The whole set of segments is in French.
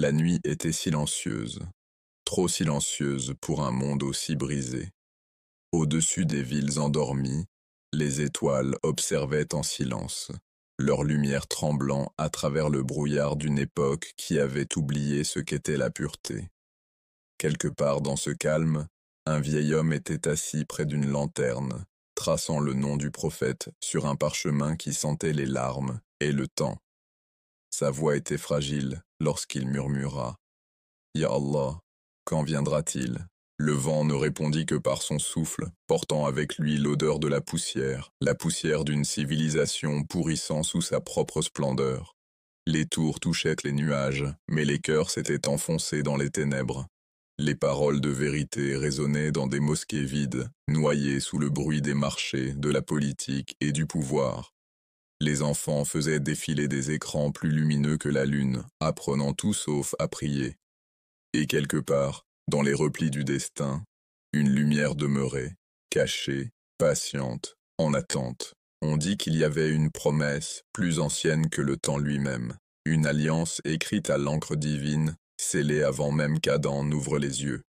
La nuit était silencieuse, trop silencieuse pour un monde aussi brisé. Au-dessus des villes endormies, les étoiles observaient en silence, leur lumière tremblant à travers le brouillard d'une époque qui avait oublié ce qu'était la pureté. Quelque part dans ce calme, un vieil homme était assis près d'une lanterne, traçant le nom du prophète sur un parchemin qui sentait les larmes et le temps. Sa voix était fragile lorsqu'il murmura « Ya Allah, quand viendra-t-il » Le vent ne répondit que par son souffle, portant avec lui l'odeur de la poussière d'une civilisation pourrissant sous sa propre splendeur. Les tours touchaient les nuages, mais les cœurs s'étaient enfoncés dans les ténèbres. Les paroles de vérité résonnaient dans des mosquées vides, noyées sous le bruit des marchés, de la politique et du pouvoir. Les enfants faisaient défiler des écrans plus lumineux que la lune, apprenant tout sauf à prier. Et quelque part, dans les replis du destin, une lumière demeurait, cachée, patiente, en attente. On dit qu'il y avait une promesse plus ancienne que le temps lui-même, une alliance écrite à l'encre divine, scellée avant même qu'Adam n'ouvre les yeux.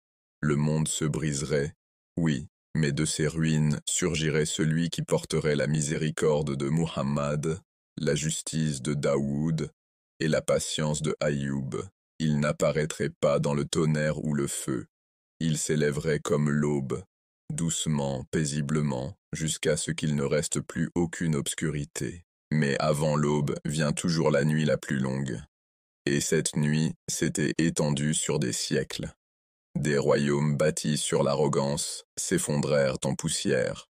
Le monde se briserait, oui, mais de ses ruines surgirait celui qui porterait la miséricorde de Muhammad, la justice de Daoud et la patience de Ayoub. Il n'apparaîtrait pas dans le tonnerre ou le feu. Il s'élèverait comme l'aube, doucement, paisiblement, jusqu'à ce qu'il ne reste plus aucune obscurité. Mais avant l'aube vient toujours la nuit la plus longue. Et cette nuit s'était étendue sur des siècles. Des royaumes bâtis sur l'arrogance s'effondrèrent en poussière.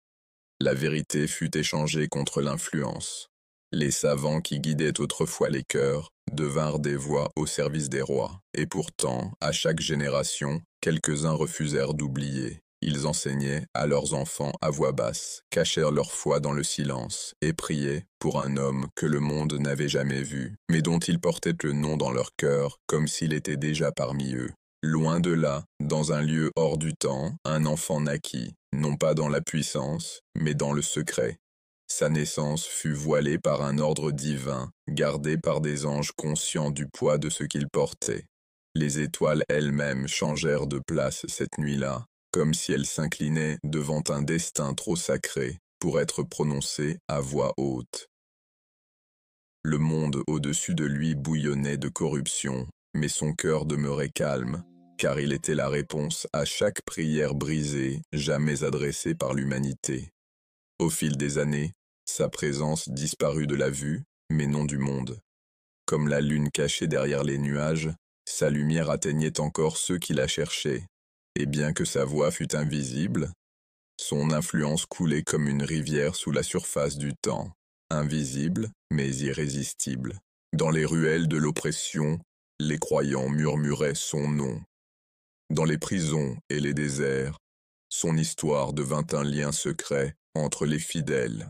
La vérité fut échangée contre l'influence. Les savants qui guidaient autrefois les cœurs devinrent des voix au service des rois, et pourtant, à chaque génération, quelques-uns refusèrent d'oublier. Ils enseignaient à leurs enfants à voix basse, cachèrent leur foi dans le silence, et priaient pour un homme que le monde n'avait jamais vu, mais dont ils portaient le nom dans leur cœur, comme s'il était déjà parmi eux. Loin de là, dans un lieu hors du temps, un enfant naquit, non pas dans la puissance, mais dans le secret. Sa naissance fut voilée par un ordre divin, gardé par des anges conscients du poids de ce qu'il portait. Les étoiles elles-mêmes changèrent de place cette nuit-là, comme si elles s'inclinaient devant un destin trop sacré pour être prononcé à voix haute. Le monde au-dessus de lui bouillonnait de corruption, mais son cœur demeurait calme, car il était la réponse à chaque prière brisée, jamais adressée par l'humanité. Au fil des années, sa présence disparut de la vue, mais non du monde. Comme la lune cachée derrière les nuages, sa lumière atteignait encore ceux qui la cherchaient, et bien que sa voix fût invisible, son influence coulait comme une rivière sous la surface du temps, invisible mais irrésistible. Dans les ruelles de l'oppression, les croyants murmuraient son nom. Dans les prisons et les déserts, son histoire devint un lien secret entre les fidèles.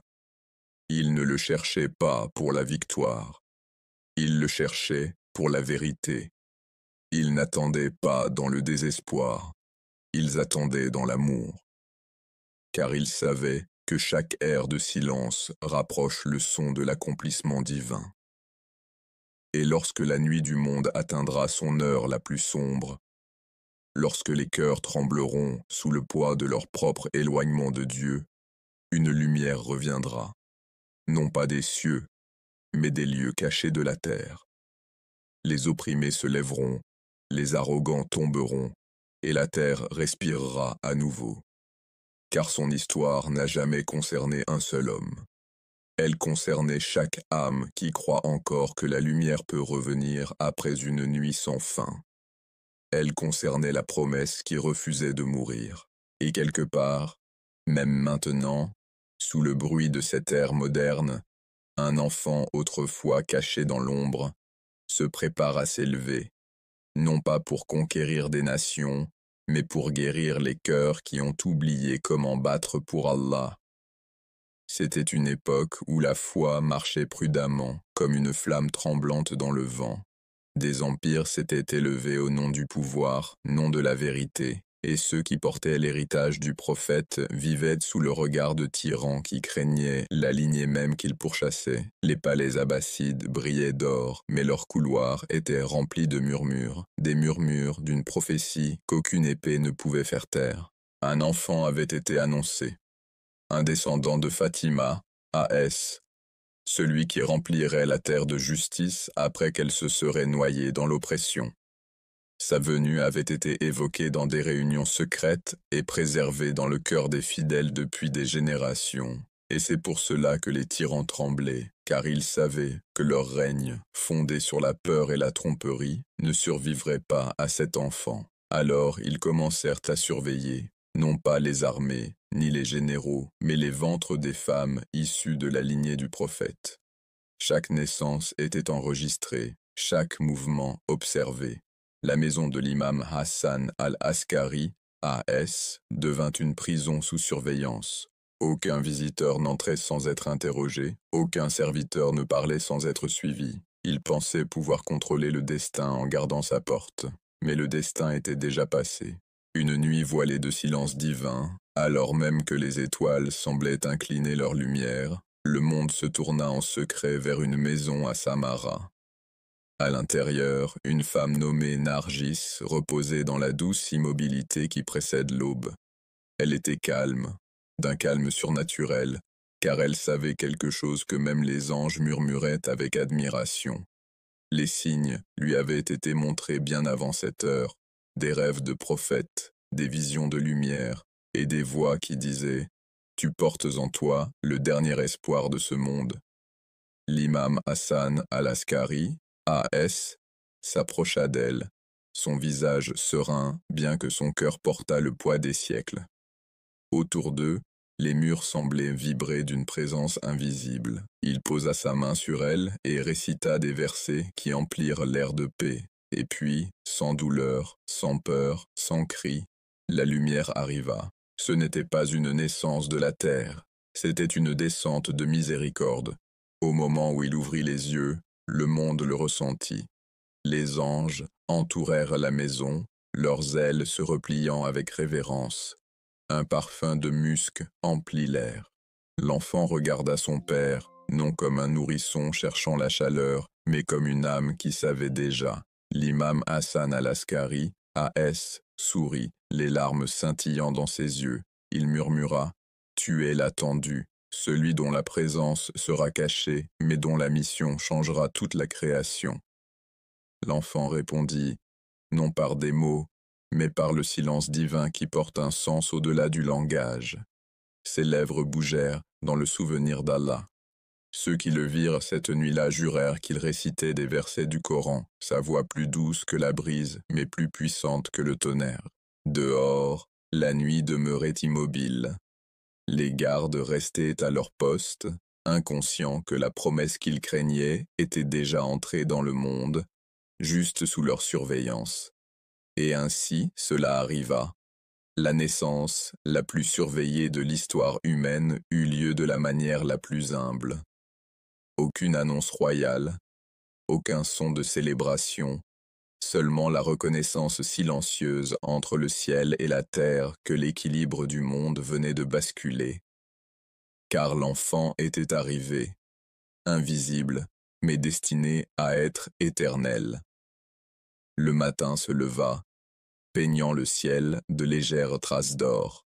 Ils ne le cherchaient pas pour la victoire. Ils le cherchaient pour la vérité. Ils n'attendaient pas dans le désespoir. Ils attendaient dans l'amour. Car ils savaient que chaque ère de silence rapproche le son de l'accomplissement divin. Et lorsque la nuit du monde atteindra son heure la plus sombre, lorsque les cœurs trembleront sous le poids de leur propre éloignement de Dieu, une lumière reviendra, non pas des cieux, mais des lieux cachés de la terre. Les opprimés se lèveront, les arrogants tomberont, et la terre respirera à nouveau. Car son histoire n'a jamais concerné un seul homme. Elle concernait chaque âme qui croit encore que la lumière peut revenir après une nuit sans fin. Elle concernait la promesse qui refusait de mourir. Et quelque part, même maintenant, sous le bruit de cette ère moderne, un enfant autrefois caché dans l'ombre se prépare à s'élever, non pas pour conquérir des nations, mais pour guérir les cœurs qui ont oublié comment battre pour Allah. C'était une époque où la foi marchait prudemment, comme une flamme tremblante dans le vent. Des empires s'étaient élevés au nom du pouvoir, non de la vérité, et ceux qui portaient l'héritage du prophète vivaient sous le regard de tyrans qui craignaient la lignée même qu'ils pourchassaient. Les palais abbassides brillaient d'or, mais leurs couloirs étaient remplis de murmures, des murmures d'une prophétie qu'aucune épée ne pouvait faire taire. Un enfant avait été annoncé, un descendant de Fatima, A.S., celui qui remplirait la terre de justice après qu'elle se serait noyée dans l'oppression. Sa venue avait été évoquée dans des réunions secrètes et préservée dans le cœur des fidèles depuis des générations. Et c'est pour cela que les tyrans tremblaient, car ils savaient que leur règne, fondé sur la peur et la tromperie, ne survivrait pas à cet enfant. Alors ils commencèrent à surveiller, non pas les armées, ni les généraux, mais les ventres des femmes issues de la lignée du prophète. Chaque naissance était enregistrée, chaque mouvement observé. La maison de l'imam Hassan al-Askari, A.S., devint une prison sous surveillance. Aucun visiteur n'entrait sans être interrogé, aucun serviteur ne parlait sans être suivi. Il pensait pouvoir contrôler le destin en gardant sa porte, mais le destin était déjà passé. Une nuit voilée de silence divin, alors même que les étoiles semblaient incliner leur lumière, le monde se tourna en secret vers une maison à Samara. À l'intérieur, une femme nommée Nargis reposait dans la douce immobilité qui précède l'aube. Elle était calme, d'un calme surnaturel, car elle savait quelque chose que même les anges murmuraient avec admiration. Les signes lui avaient été montrés bien avant cette heure, des rêves de prophètes, des visions de lumière, et des voix qui disaient « Tu portes en toi le dernier espoir de ce monde ». L'imam Hassan al-Askari, A.S., s'approcha d'elle, son visage serein bien que son cœur portât le poids des siècles. Autour d'eux, les murs semblaient vibrer d'une présence invisible. Il posa sa main sur elle et récita des versets qui emplirent l'air de paix. Et puis, sans douleur, sans peur, sans cri, la lumière arriva. Ce n'était pas une naissance de la terre, c'était une descente de miséricorde. Au moment où il ouvrit les yeux, le monde le ressentit. Les anges entourèrent la maison, leurs ailes se repliant avec révérence. Un parfum de musc emplit l'air. L'enfant regarda son père, non comme un nourrisson cherchant la chaleur, mais comme une âme qui savait déjà. L'imam Hassan al-Askari, A.S., sourit, les larmes scintillant dans ses yeux. Il murmura « Tu es l'attendu, celui dont la présence sera cachée, mais dont la mission changera toute la création. » L'enfant répondit, non par des mots, mais par le silence divin qui porte un sens au-delà du langage. Ses lèvres bougèrent dans le souvenir d'Allah. Ceux qui le virent cette nuit-là jurèrent qu'il récitait des versets du Coran, sa voix plus douce que la brise, mais plus puissante que le tonnerre. Dehors, la nuit demeurait immobile. Les gardes restaient à leur poste, inconscients que la promesse qu'ils craignaient était déjà entrée dans le monde, juste sous leur surveillance. Et ainsi cela arriva. La naissance, la plus surveillée de l'histoire humaine, eut lieu de la manière la plus humble. Aucune annonce royale, aucun son de célébration, seulement la reconnaissance silencieuse entre le ciel et la terre que l'équilibre du monde venait de basculer. Car l'enfant était arrivé, invisible, mais destiné à être éternel. Le matin se leva, peignant le ciel de légères traces d'or.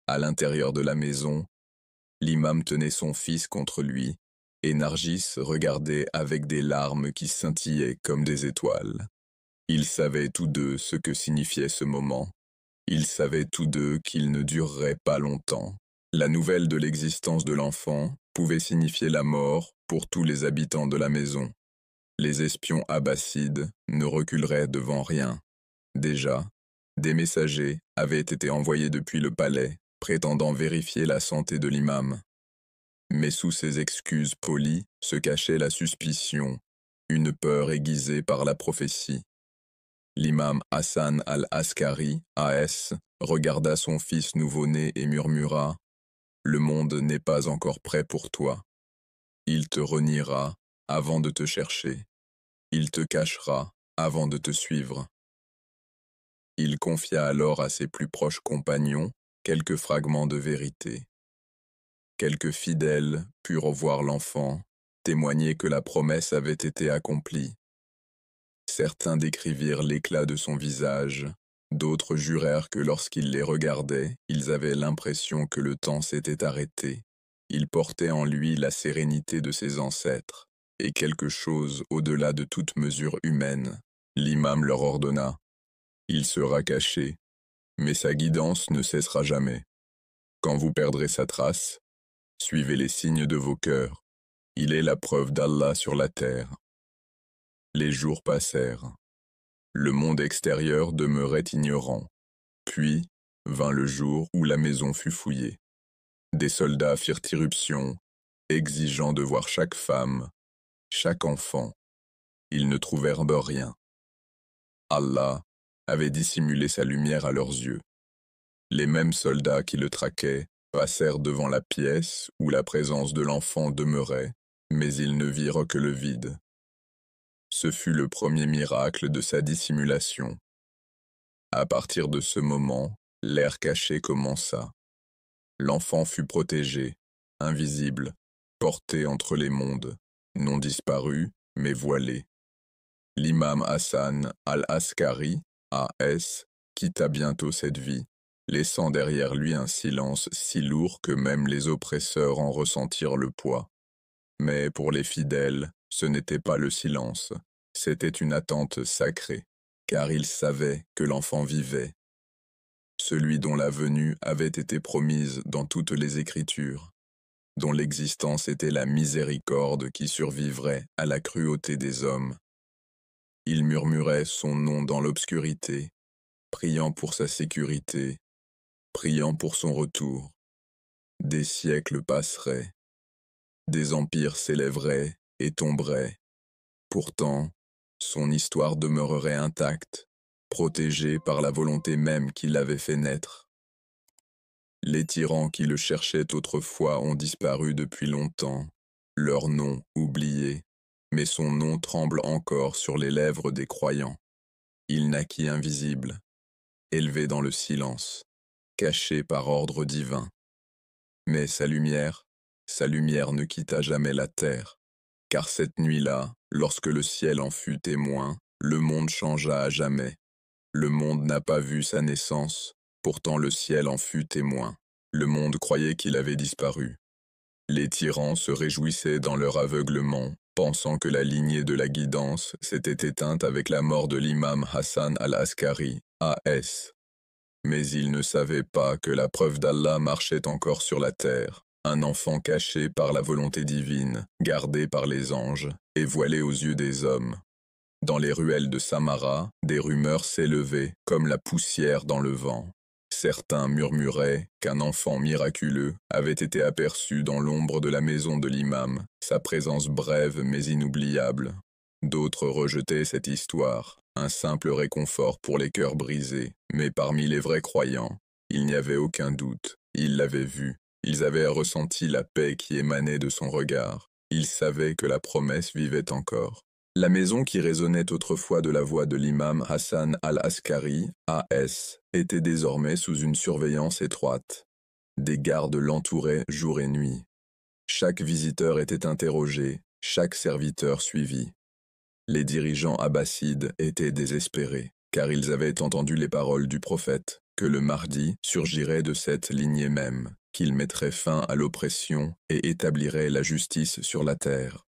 À l'intérieur de la maison, l'imam tenait son fils contre lui, et Nargis regardait avec des larmes qui scintillaient comme des étoiles. Ils savaient tous deux ce que signifiait ce moment. Ils savaient tous deux qu'il ne durerait pas longtemps. La nouvelle de l'existence de l'enfant pouvait signifier la mort pour tous les habitants de la maison. Les espions abbassides ne reculeraient devant rien. Déjà, des messagers avaient été envoyés depuis le palais, prétendant vérifier la santé de l'imam. Mais sous ces excuses polies se cachait la suspicion, une peur aiguisée par la prophétie. L'imam Hassan al-Askari, A.S., regarda son fils nouveau-né et murmura « Le monde n'est pas encore prêt pour toi. Il te reniera avant de te chercher. Il te cachera avant de te suivre. » Il confia alors à ses plus proches compagnons quelques fragments de vérité. Quelques fidèles purent voir l'enfant, témoigner que la promesse avait été accomplie. Certains décrivirent l'éclat de son visage, d'autres jurèrent que lorsqu'ils les regardaient, ils avaient l'impression que le temps s'était arrêté. Il portait en lui la sérénité de ses ancêtres, et quelque chose au-delà de toute mesure humaine. L'imam leur ordonna. Il sera caché, mais sa guidance ne cessera jamais. Quand vous perdrez sa trace, suivez les signes de vos cœurs. Il est la preuve d'Allah sur la terre. Les jours passèrent. Le monde extérieur demeurait ignorant. Puis vint le jour où la maison fut fouillée. Des soldats firent irruption, exigeant de voir chaque femme, chaque enfant. Ils ne trouvèrent rien. Allah avait dissimulé sa lumière à leurs yeux. Les mêmes soldats qui le traquaient passèrent devant la pièce où la présence de l'enfant demeurait, mais ils ne virent que le vide. Ce fut le premier miracle de sa dissimulation. À partir de ce moment, l'ère cachée commença. L'enfant fut protégé, invisible, porté entre les mondes, non disparu, mais voilé. L'imam Hassan al-Askari, A.S., quitta bientôt cette vie, laissant derrière lui un silence si lourd que même les oppresseurs en ressentirent le poids. Mais pour les fidèles, ce n'était pas le silence, c'était une attente sacrée, car ils savaient que l'enfant vivait. Celui dont la venue avait été promise dans toutes les Écritures, dont l'existence était la miséricorde qui survivrait à la cruauté des hommes. Il murmurait son nom dans l'obscurité, priant pour sa sécurité, priant pour son retour. Des siècles passeraient, des empires s'élèveraient et tomberaient. Pourtant, son histoire demeurerait intacte, protégée par la volonté même qui l'avait fait naître. Les tyrans qui le cherchaient autrefois ont disparu depuis longtemps, leur nom oublié, mais son nom tremble encore sur les lèvres des croyants. Il naquit invisible, élevé dans le silence, caché par ordre divin. Mais sa lumière ne quitta jamais la terre, car cette nuit-là, lorsque le ciel en fut témoin, le monde changea à jamais. Le monde n'a pas vu sa naissance, pourtant le ciel en fut témoin. Le monde croyait qu'il avait disparu. Les tyrans se réjouissaient dans leur aveuglement, pensant que la lignée de la guidance s'était éteinte avec la mort de l'imam Hassan al-Askari, A.S. Mais ils ne savaient pas que la preuve d'Allah marchait encore sur la terre, un enfant caché par la volonté divine, gardé par les anges, et voilé aux yeux des hommes. Dans les ruelles de Samara, des rumeurs s'élevaient comme la poussière dans le vent. Certains murmuraient qu'un enfant miraculeux avait été aperçu dans l'ombre de la maison de l'imam, sa présence brève mais inoubliable. D'autres rejetaient cette histoire, un simple réconfort pour les cœurs brisés, mais parmi les vrais croyants, il n'y avait aucun doute. Ils l'avaient vu, ils avaient ressenti la paix qui émanait de son regard. Ils savaient que la promesse vivait encore. La maison qui résonnait autrefois de la voix de l'imam Hassan al-Askari, A.S., était désormais sous une surveillance étroite. Des gardes l'entouraient jour et nuit. Chaque visiteur était interrogé, chaque serviteur suivi. Les dirigeants abbassides étaient désespérés, car ils avaient entendu les paroles du prophète, que le Mahdi surgirait de cette lignée même, qu'il mettrait fin à l'oppression et établirait la justice sur la terre.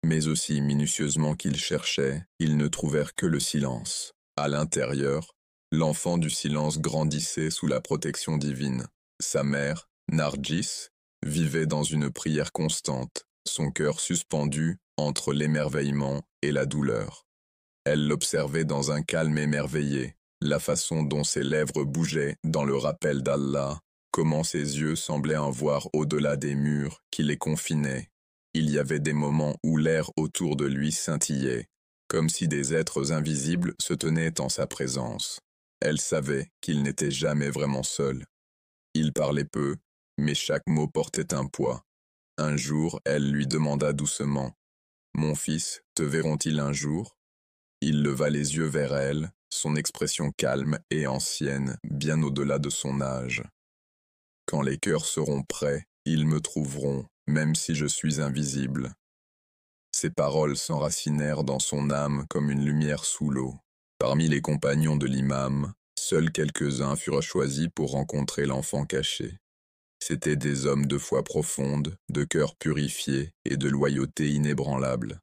Mais aussi minutieusement qu'ils cherchaient, ils ne trouvèrent que le silence. À l'intérieur, l'enfant du silence grandissait sous la protection divine. Sa mère, Narjis, vivait dans une prière constante, son cœur suspendu entre l'émerveillement et la douleur. Elle l'observait dans un calme émerveillé, la façon dont ses lèvres bougeaient dans le rappel d'Allah, comment ses yeux semblaient en voir au-delà des murs qui les confinaient. Il y avait des moments où l'air autour de lui scintillait, comme si des êtres invisibles se tenaient en sa présence. Elle savait qu'il n'était jamais vraiment seul. Il parlait peu, mais chaque mot portait un poids. Un jour, elle lui demanda doucement « Mon fils, te verront-ils un jour ?» Il leva les yeux vers elle, son expression calme et ancienne, bien au-delà de son âge. Quand les cœurs seront prêts, ils me trouveront, même si je suis invisible. Ces paroles s'enracinèrent dans son âme comme une lumière sous l'eau. Parmi les compagnons de l'imam, seuls quelques-uns furent choisis pour rencontrer l'enfant caché. C'étaient des hommes de foi profonde, de cœur purifié et de loyauté inébranlable.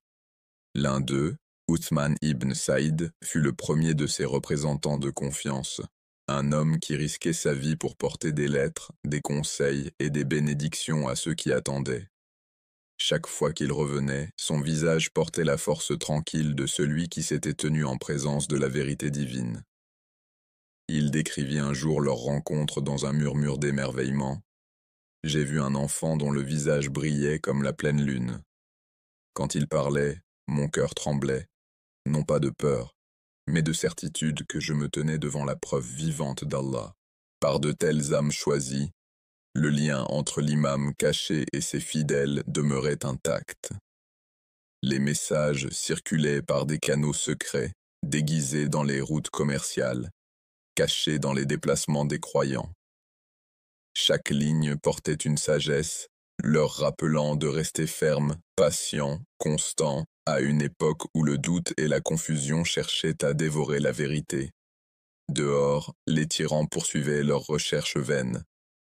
L'un d'eux, Uthman ibn Saïd, fut le premier de ses représentants de confiance, un homme qui risquait sa vie pour porter des lettres, des conseils et des bénédictions à ceux qui attendaient. Chaque fois qu'il revenait, son visage portait la force tranquille de celui qui s'était tenu en présence de la vérité divine. Il décrivit un jour leur rencontre dans un murmure d'émerveillement. « J'ai vu un enfant dont le visage brillait comme la pleine lune. Quand il parlait, mon cœur tremblait, non pas de peur, mais de certitude que je me tenais devant la preuve vivante d'Allah. Par de telles âmes choisies, le lien entre l'imam caché et ses fidèles demeurait intact. Les messages circulaient par des canaux secrets, déguisés dans les routes commerciales, cachés dans les déplacements des croyants. Chaque ligne portait une sagesse, leur rappelant de rester fermes, patients, constants, à une époque où le doute et la confusion cherchaient à dévorer la vérité. Dehors, les tyrans poursuivaient leurs recherches vaines.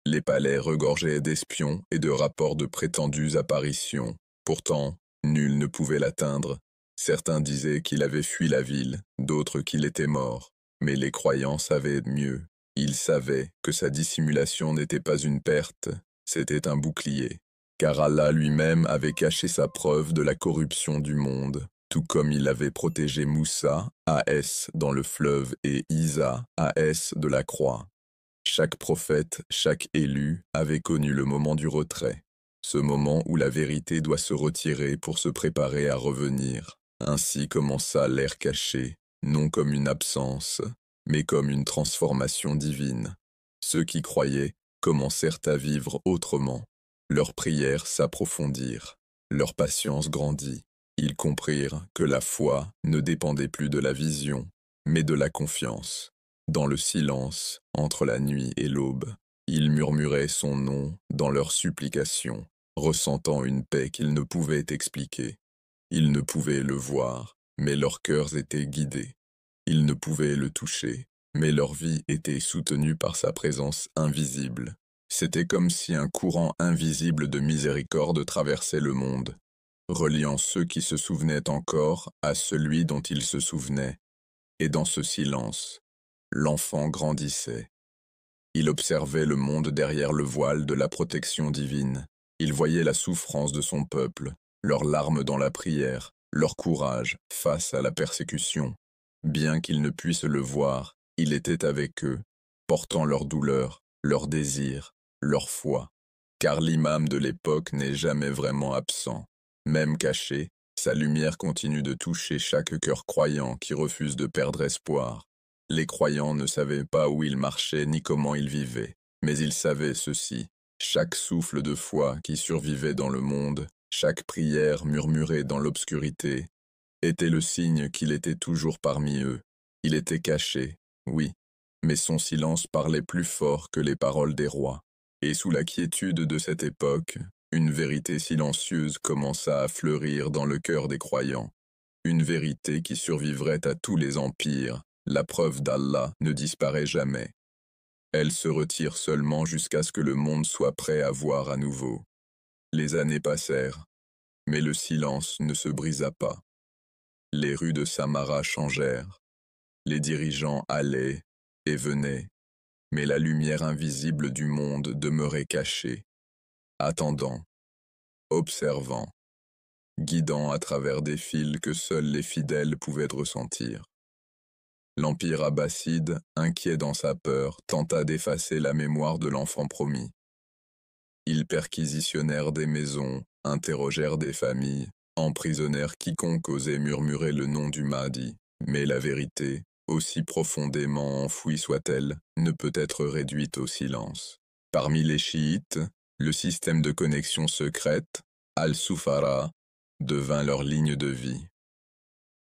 Les palais regorgeaient d'espions et de rapports de prétendues apparitions. Pourtant, nul ne pouvait l'atteindre. Certains disaient qu'il avait fui la ville, d'autres qu'il était mort. Mais les croyants savaient mieux. Ils savaient que sa dissimulation n'était pas une perte, c'était un bouclier. Car Allah lui-même avait caché sa preuve de la corruption du monde, tout comme il avait protégé Moussa, A.S. dans le fleuve et Isa, A.S. de la croix. Chaque prophète, chaque élu avait connu le moment du retrait, ce moment où la vérité doit se retirer pour se préparer à revenir. Ainsi commença l'ère cachée, non comme une absence, mais comme une transformation divine. Ceux qui croyaient commencèrent à vivre autrement. Leurs prières s'approfondirent, leur patience grandit. Ils comprirent que la foi ne dépendait plus de la vision, mais de la confiance. Dans le silence, entre la nuit et l'aube, ils murmuraient son nom dans leurs supplications, ressentant une paix qu'ils ne pouvaient expliquer. Ils ne pouvaient le voir, mais leurs cœurs étaient guidés. Ils ne pouvaient le toucher, mais leur vie était soutenue par sa présence invisible. C'était comme si un courant invisible de miséricorde traversait le monde, reliant ceux qui se souvenaient encore à celui dont ils se souvenaient. Et dans ce silence, l'enfant grandissait. Il observait le monde derrière le voile de la protection divine. Il voyait la souffrance de son peuple, leurs larmes dans la prière, leur courage face à la persécution. Bien qu'il ne puisse le voir, il était avec eux, portant leur douleur, leurs désirs, leur foi. Car l'imam de l'époque n'est jamais vraiment absent. Même caché, sa lumière continue de toucher chaque cœur croyant qui refuse de perdre espoir. Les croyants ne savaient pas où ils marchaient ni comment ils vivaient, mais ils savaient ceci. Chaque souffle de foi qui survivait dans le monde, chaque prière murmurée dans l'obscurité, était le signe qu'il était toujours parmi eux. Il était caché, oui, mais son silence parlait plus fort que les paroles des rois. Et sous la quiétude de cette époque, une vérité silencieuse commença à fleurir dans le cœur des croyants. Une vérité qui survivrait à tous les empires. La preuve d'Allah ne disparaît jamais. Elle se retire seulement jusqu'à ce que le monde soit prêt à voir à nouveau. Les années passèrent, mais le silence ne se brisa pas. Les rues de Samara changèrent. Les dirigeants allaient et venaient, mais la lumière invisible du monde demeurait cachée, attendant, observant, guidant à travers des fils que seuls les fidèles pouvaient ressentir. L'Empire abbasside, inquiet dans sa peur, tenta d'effacer la mémoire de l'enfant promis. Ils perquisitionnèrent des maisons, interrogèrent des familles, emprisonnèrent quiconque osait murmurer le nom du Mahdi. Mais la vérité, aussi profondément enfouie soit-elle, ne peut être réduite au silence. Parmi les chiites, le système de connexion secrète, Al-Soufara, devint leur ligne de vie.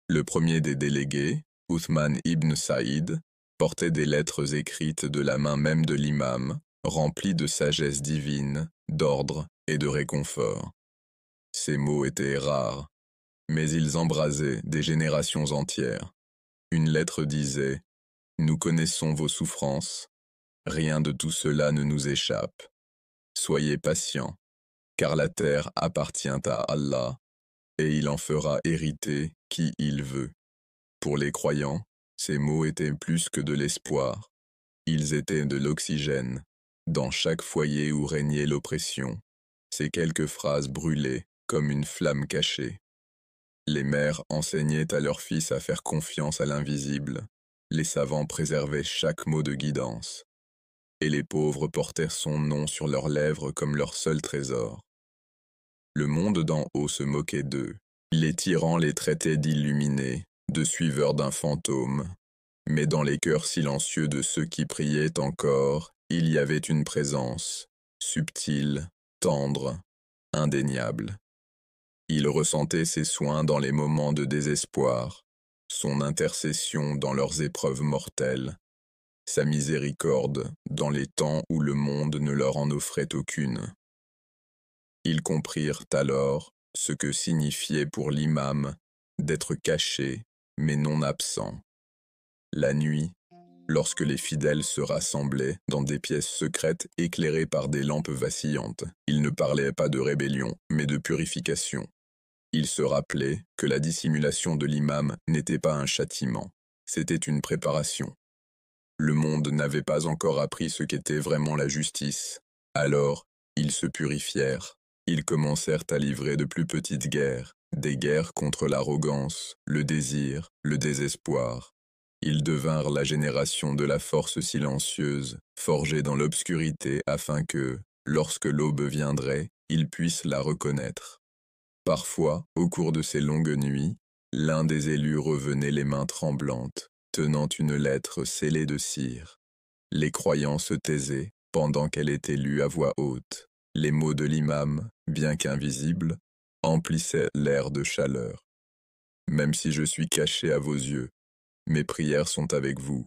Le premier des délégués, Uthman ibn Saïd, portait des lettres écrites de la main même de l'imam, remplies de sagesse divine, d'ordre et de réconfort. Ces mots étaient rares, mais ils embrasaient des générations entières. Une lettre disait « Nous connaissons vos souffrances, rien de tout cela ne nous échappe. Soyez patients, car la terre appartient à Allah, et il en fera hériter qui il veut. » Pour les croyants, ces mots étaient plus que de l'espoir. Ils étaient de l'oxygène. Dans chaque foyer où régnait l'oppression, ces quelques phrases brûlaient comme une flamme cachée. Les mères enseignaient à leurs fils à faire confiance à l'invisible. Les savants préservaient chaque mot de guidance. Et les pauvres portèrent son nom sur leurs lèvres comme leur seul trésor. Le monde d'en haut se moquait d'eux. Les tyrans les traitaient d'illuminés, de suiveurs d'un fantôme. Mais dans les cœurs silencieux de ceux qui priaient encore, il y avait une présence, subtile, tendre, indéniable. Ils ressentaient ses soins dans les moments de désespoir, son intercession dans leurs épreuves mortelles, sa miséricorde dans les temps où le monde ne leur en offrait aucune. Ils comprirent alors ce que signifiait pour l'imam d'être caché mais non absent. La nuit, lorsque les fidèles se rassemblaient dans des pièces secrètes éclairées par des lampes vacillantes, ils ne parlaient pas de rébellion, mais de purification. Ils se rappelaient que la dissimulation de l'imam n'était pas un châtiment, c'était une préparation. Le monde n'avait pas encore appris ce qu'était vraiment la justice. Alors, ils se purifièrent. Ils commencèrent à livrer de plus petites guerres, des guerres contre l'arrogance, le désir, le désespoir. Ils devinrent la génération de la force silencieuse, forgée dans l'obscurité afin que, lorsque l'aube viendrait, ils puissent la reconnaître. Parfois, au cours de ces longues nuits, l'un des élus revenait les mains tremblantes, tenant une lettre scellée de cire. Les croyants se taisaient pendant qu'elle était lue à voix haute. Les mots de l'imam, bien qu'invisibles, emplissaient l'air de chaleur. Même si je suis caché à vos yeux, mes prières sont avec vous.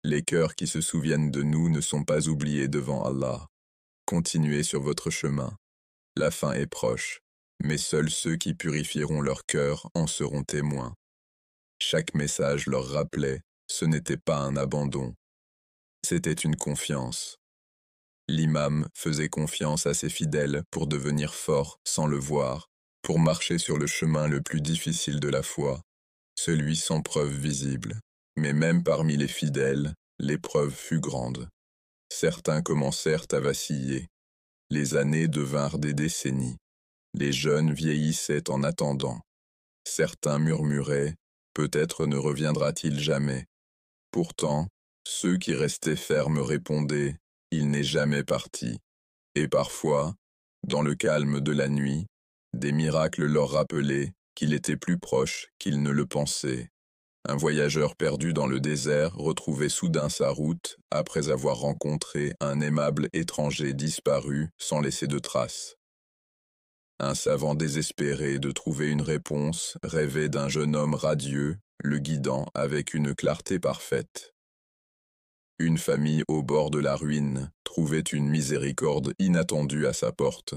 Les cœurs qui se souviennent de nous ne sont pas oubliés devant Allah. Continuez sur votre chemin. La fin est proche, mais seuls ceux qui purifieront leur cœur en seront témoins. Chaque message leur rappelait, ce n'était pas un abandon. C'était une confiance. L'imam faisait confiance à ses fidèles pour devenir forts sans le voir, pour marcher sur le chemin le plus difficile de la foi, celui sans preuve visible. Mais même parmi les fidèles, l'épreuve fut grande. Certains commencèrent à vaciller. Les années devinrent des décennies. Les jeunes vieillissaient en attendant. Certains murmuraient, peut-être ne reviendra-t-il jamais. Pourtant, ceux qui restaient fermes répondaient, il n'est jamais parti. Et parfois, dans le calme de la nuit, des miracles leur rappelaient qu'il était plus proche qu'ils ne le pensaient. Un voyageur perdu dans le désert retrouvait soudain sa route après avoir rencontré un aimable étranger disparu sans laisser de traces. Un savant désespéré de trouver une réponse rêvait d'un jeune homme radieux, le guidant avec une clarté parfaite. Une famille au bord de la ruine trouvait une miséricorde inattendue à sa porte.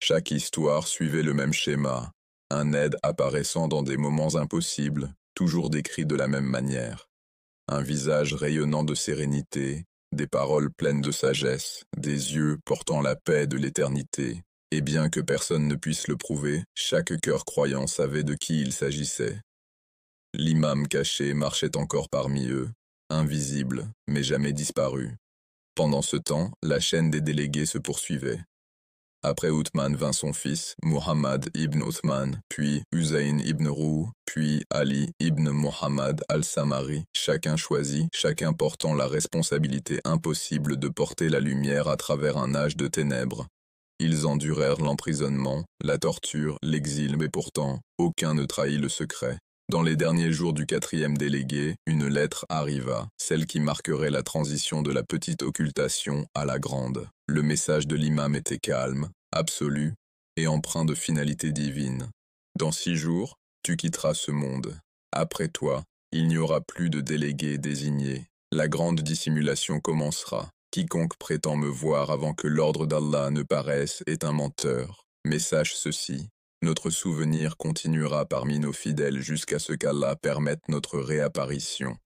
Chaque histoire suivait le même schéma, un aide apparaissant dans des moments impossibles, toujours décrit de la même manière. Un visage rayonnant de sérénité, des paroles pleines de sagesse, des yeux portant la paix de l'éternité. Et bien que personne ne puisse le prouver, chaque cœur croyant savait de qui il s'agissait. L'imam caché marchait encore parmi eux, invisible, mais jamais disparu. Pendant ce temps, la chaîne des délégués se poursuivait. Après Uthman vint son fils, Muhammad ibn Uthman, puis Husayn ibn Roux, puis Ali ibn Muhammad al-Samari, chacun choisi, chacun portant la responsabilité impossible de porter la lumière à travers un âge de ténèbres. Ils endurèrent l'emprisonnement, la torture, l'exil, mais pourtant, aucun ne trahit le secret. Dans les derniers jours du 4e délégué, une lettre arriva, celle qui marquerait la transition de la petite occultation à la grande. Le message de l'imam était calme, absolu et empreint de finalité divine. Dans 6 jours, tu quitteras ce monde. Après toi, Il n'y aura plus de délégués désignés. La grande dissimulation commencera. Quiconque prétend me voir avant que l'ordre d'Allah ne paraisse est un menteur. Mais sache ceci, notre souvenir continuera parmi nos fidèles jusqu'à ce qu'Allah permette notre réapparition.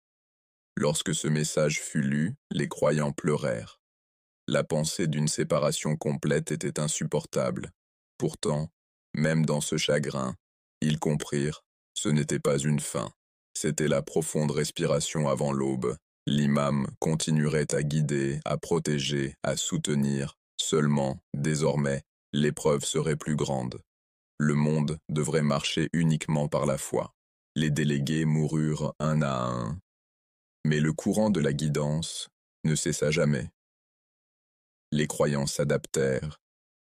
Lorsque ce message fut lu, les croyants pleurèrent. La pensée d'une séparation complète était insupportable. Pourtant, même dans ce chagrin, ils comprirent, ce n'était pas une fin. C'était la profonde respiration avant l'aube. L'imam continuerait à guider, à protéger, à soutenir. Seulement, désormais, l'épreuve serait plus grande. Le monde devrait marcher uniquement par la foi. Les délégués moururent un à un. Mais le courant de la guidance ne cessa jamais. Les croyants s'adaptèrent,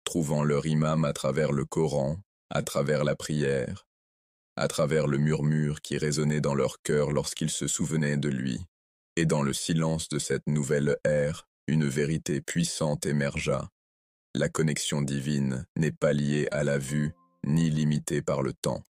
trouvant leur imam à travers le Coran, à travers la prière, à travers le murmure qui résonnait dans leur cœur lorsqu'ils se souvenaient de lui. Et dans le silence de cette nouvelle ère, une vérité puissante émergea. La connexion divine n'est pas liée à la vue, ni limitée par le temps.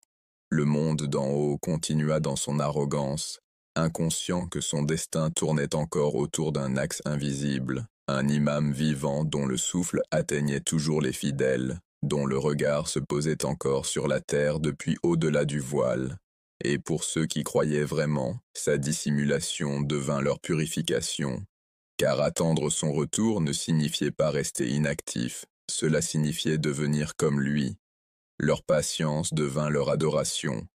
Le monde d'en haut continua dans son arrogance, inconscient que son destin tournait encore autour d'un axe invisible, un imam vivant dont le souffle atteignait toujours les fidèles, dont le regard se posait encore sur la terre depuis au-delà du voile. Et pour ceux qui croyaient vraiment, sa dissimulation devint leur purification. Car attendre son retour ne signifiait pas rester inactif, cela signifiait devenir comme lui. Leur patience devint leur adoration,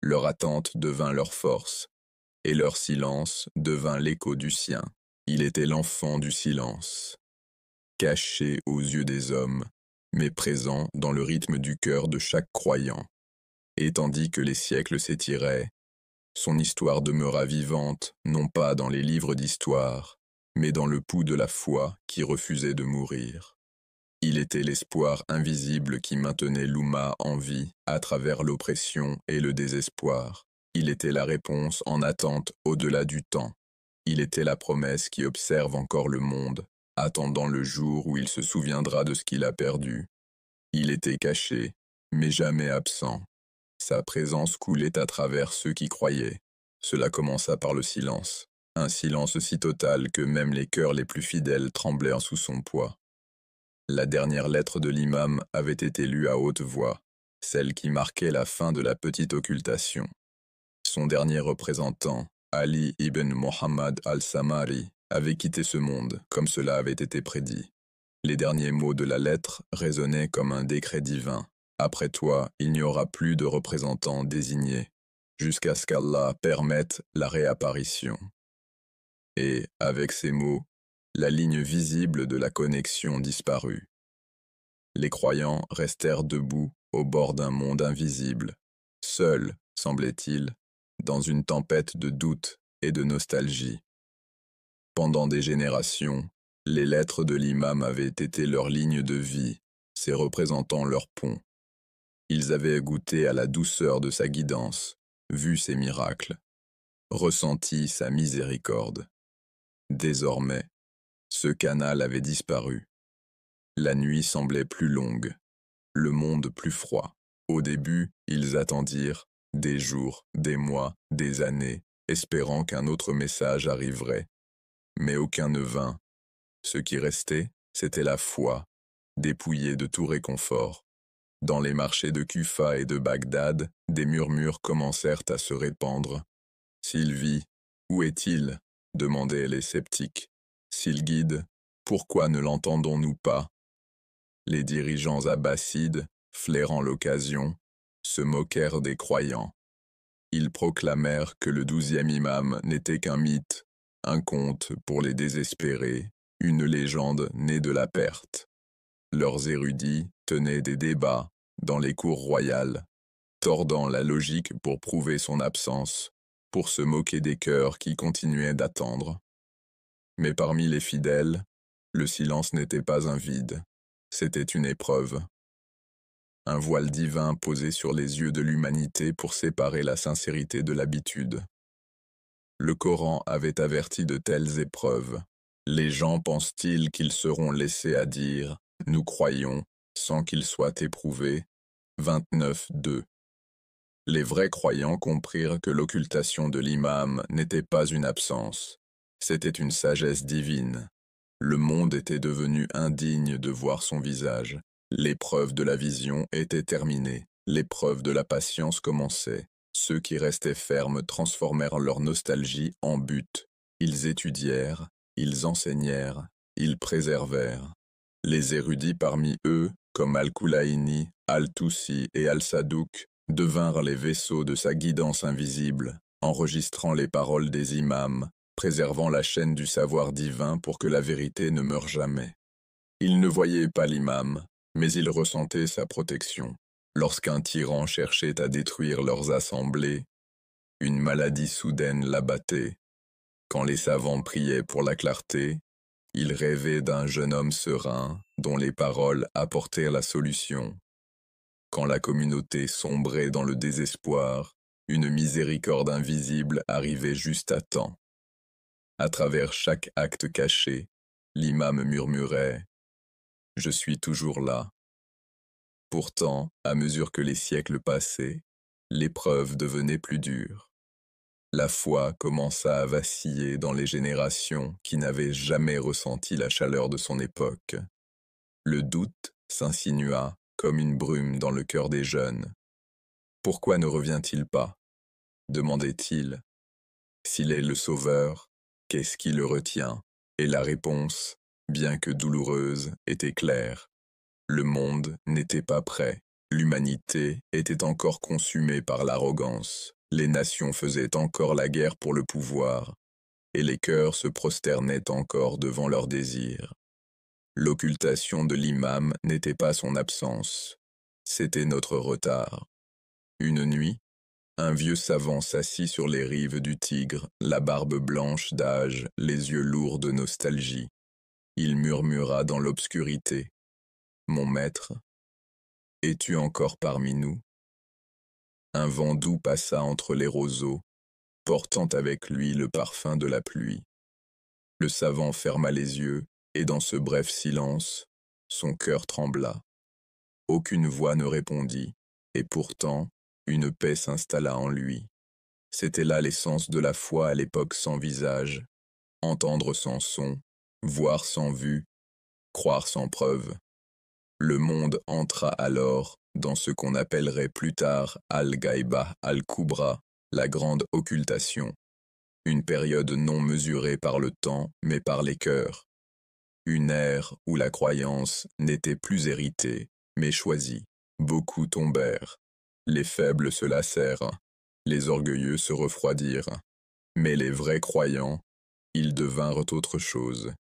leur attente devint leur force, et leur silence devint l'écho du sien. Il était l'enfant du silence, caché aux yeux des hommes, mais présent dans le rythme du cœur de chaque croyant. Et tandis que les siècles s'étiraient, son histoire demeura vivante, non pas dans les livres d'histoire, mais dans le pouls de la foi qui refusait de mourir. Il était l'espoir invisible qui maintenait l'Oumma en vie à travers l'oppression et le désespoir. Il était la réponse en attente au-delà du temps. Il était la promesse qui observe encore le monde, attendant le jour où il se souviendra de ce qu'il a perdu. Il était caché, mais jamais absent. Sa présence coulait à travers ceux qui croyaient. Cela commença par le silence. Un silence si total que même les cœurs les plus fidèles tremblaient sous son poids. La dernière lettre de l'imam avait été lue à haute voix, celle qui marquait la fin de la petite occultation. Son dernier représentant, Ali ibn Muhammad al-Samari, avait quitté ce monde, comme cela avait été prédit. Les derniers mots de la lettre résonnaient comme un décret divin. Après toi, il n'y aura plus de représentants désignés, jusqu'à ce qu'Allah permette la réapparition. Et, avec ces mots, la ligne visible de la connexion disparut. Les croyants restèrent debout au bord d'un monde invisible, seuls, semblait-il, dans une tempête de doute et de nostalgie. Pendant des générations, les lettres de l'imam avaient été leur ligne de vie, ses représentants leur pont. Ils avaient goûté à la douceur de sa guidance, vu ses miracles, ressenti sa miséricorde. Désormais, ce canal avait disparu. La nuit semblait plus longue, le monde plus froid. Au début, ils attendirent, des jours, des mois, des années, espérant qu'un autre message arriverait. Mais aucun ne vint. Ce qui restait, c'était la foi, dépouillée de tout réconfort. Dans les marchés de Kufa et de Bagdad, des murmures commencèrent à se répandre. « S'il vit, où est-il » demandaient les sceptiques. « S'il guide, pourquoi ne l'entendons-nous pas » Les dirigeants abbassides, flairant l'occasion, se moquèrent des croyants. Ils proclamèrent que le 12e imam n'était qu'un mythe, un conte pour les désespérés, une légende née de la perte. Leurs érudits tenaient des débats dans les cours royales, tordant la logique pour prouver son absence, pour se moquer des cœurs qui continuaient d'attendre. Mais parmi les fidèles, le silence n'était pas un vide, c'était une épreuve. Un voile divin posé sur les yeux de l'humanité pour séparer la sincérité de l'habitude. Le Coran avait averti de telles épreuves. Les gens pensent-ils qu'ils seront laissés à dire « Nous croyons » sans qu'ils soient éprouvés 29.2. Les vrais croyants comprirent que l'occultation de l'imam n'était pas une absence, c'était une sagesse divine. Le monde était devenu indigne de voir son visage. L'épreuve de la vision était terminée, l'épreuve de la patience commençait. Ceux qui restaient fermes transformèrent leur nostalgie en but. Ils étudièrent, ils enseignèrent, ils préservèrent. Les érudits parmi eux, comme Al-Kulaini, Al-Tusi et Al-Sadouk, devinrent les vaisseaux de sa guidance invisible, enregistrant les paroles des imams, préservant la chaîne du savoir divin pour que la vérité ne meure jamais. Ils ne voyaient pas l'imam, mais ils ressentaient sa protection. Lorsqu'un tyran cherchait à détruire leurs assemblées, une maladie soudaine l'abattait. Quand les savants priaient pour la clarté, ils rêvaient d'un jeune homme serein dont les paroles apportèrent la solution. Quand la communauté sombrait dans le désespoir, une miséricorde invisible arrivait juste à temps. À travers chaque acte caché, l'imam murmurait « Je suis toujours là ». Pourtant, à mesure que les siècles passaient, l'épreuve devenait plus dure. La foi commença à vaciller dans les générations qui n'avaient jamais ressenti la chaleur de son époque. Le doute s'insinua comme une brume dans le cœur des jeunes. Pourquoi ne revient-il pas? Demandait-il. S'il est le sauveur, qu'est-ce qui le retient? Et la réponse, bien que douloureuse, était claire. Le monde n'était pas prêt. L'humanité était encore consumée par l'arrogance. Les nations faisaient encore la guerre pour le pouvoir, et les cœurs se prosternaient encore devant leurs désirs. L'occultation de l'imam n'était pas son absence, c'était notre retard. Une nuit, un vieux savant s'assit sur les rives du Tigre, la barbe blanche d'âge, les yeux lourds de nostalgie. Il murmura dans l'obscurité. « Mon maître, es-tu encore parmi nous ?» Un vent doux passa entre les roseaux, portant avec lui le parfum de la pluie. Le savant ferma les yeux, et dans ce bref silence, son cœur trembla. Aucune voix ne répondit, et pourtant, une paix s'installa en lui. C'était là l'essence de la foi à l'époque sans visage, entendre sans son, voir sans vue, croire sans preuve. Le monde entra alors dans ce qu'on appellerait plus tard Al-Gaïba Al-Kubra, la grande occultation, une période non mesurée par le temps mais par les cœurs, une ère où la croyance n'était plus héritée mais choisie. Beaucoup tombèrent, les faibles se lassèrent, les orgueilleux se refroidirent, mais les vrais croyants, ils devinrent autre chose.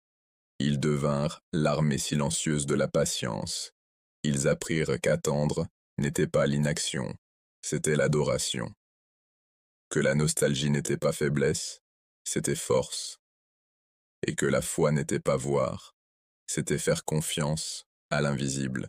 Ils devinrent l'armée silencieuse de la patience. Ils apprirent qu'attendre n'était pas l'inaction, c'était l'adoration. Que la nostalgie n'était pas faiblesse, c'était force. Et que la foi n'était pas voir, c'était faire confiance à l'invisible.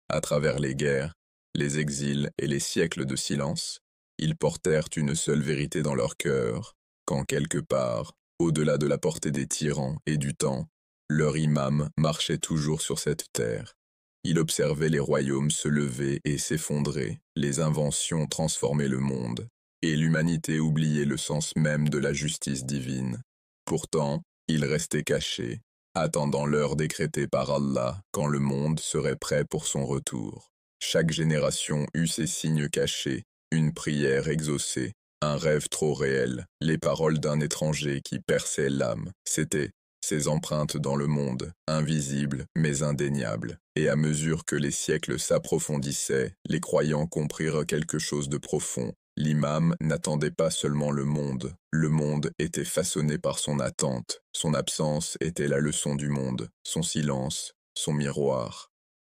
À travers les guerres, les exils et les siècles de silence, ils portèrent une seule vérité dans leur cœur, quand quelque part, au-delà de la portée des tyrans et du temps, leur imam marchait toujours sur cette terre. Il observait les royaumes se lever et s'effondrer, les inventions transformer le monde, et l'humanité oubliait le sens même de la justice divine. Pourtant, il restait caché, attendant l'heure décrétée par Allah quand le monde serait prêt pour son retour. Chaque génération eut ses signes cachés, une prière exaucée, un rêve trop réel, les paroles d'un étranger qui perçait l'âme. C'était ses empreintes dans le monde, invisibles mais indéniables. Et à mesure que les siècles s'approfondissaient, les croyants comprirent quelque chose de profond. L'imam n'attendait pas seulement le monde était façonné par son attente, son absence était la leçon du monde, son silence, son miroir.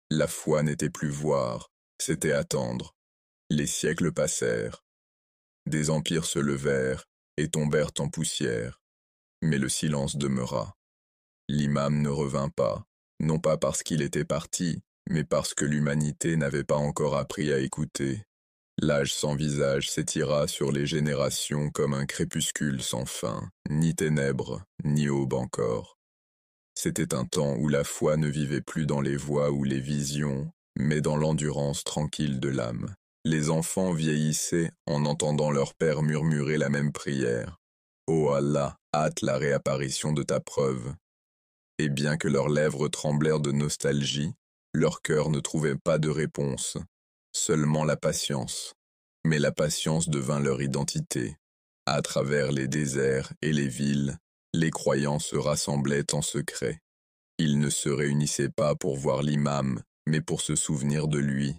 La foi n'était plus voir, c'était attendre. Les siècles passèrent. Des empires se levèrent et tombèrent en poussière, mais le silence demeura. L'imam ne revint pas, non pas parce qu'il était parti, mais parce que l'humanité n'avait pas encore appris à écouter. L'âge sans visage s'étira sur les générations comme un crépuscule sans fin, ni ténèbres, ni aube encore. C'était un temps où la foi ne vivait plus dans les voix ou les visions, mais dans l'endurance tranquille de l'âme. Les enfants vieillissaient en entendant leur père murmurer la même prière. Ô Allah, hâte la réapparition de ta preuve. Et bien que leurs lèvres tremblèrent de nostalgie, leur cœur ne trouvait pas de réponse, seulement la patience. Mais la patience devint leur identité. À travers les déserts et les villes, les croyants se rassemblaient en secret. Ils ne se réunissaient pas pour voir l'imam, mais pour se souvenir de lui,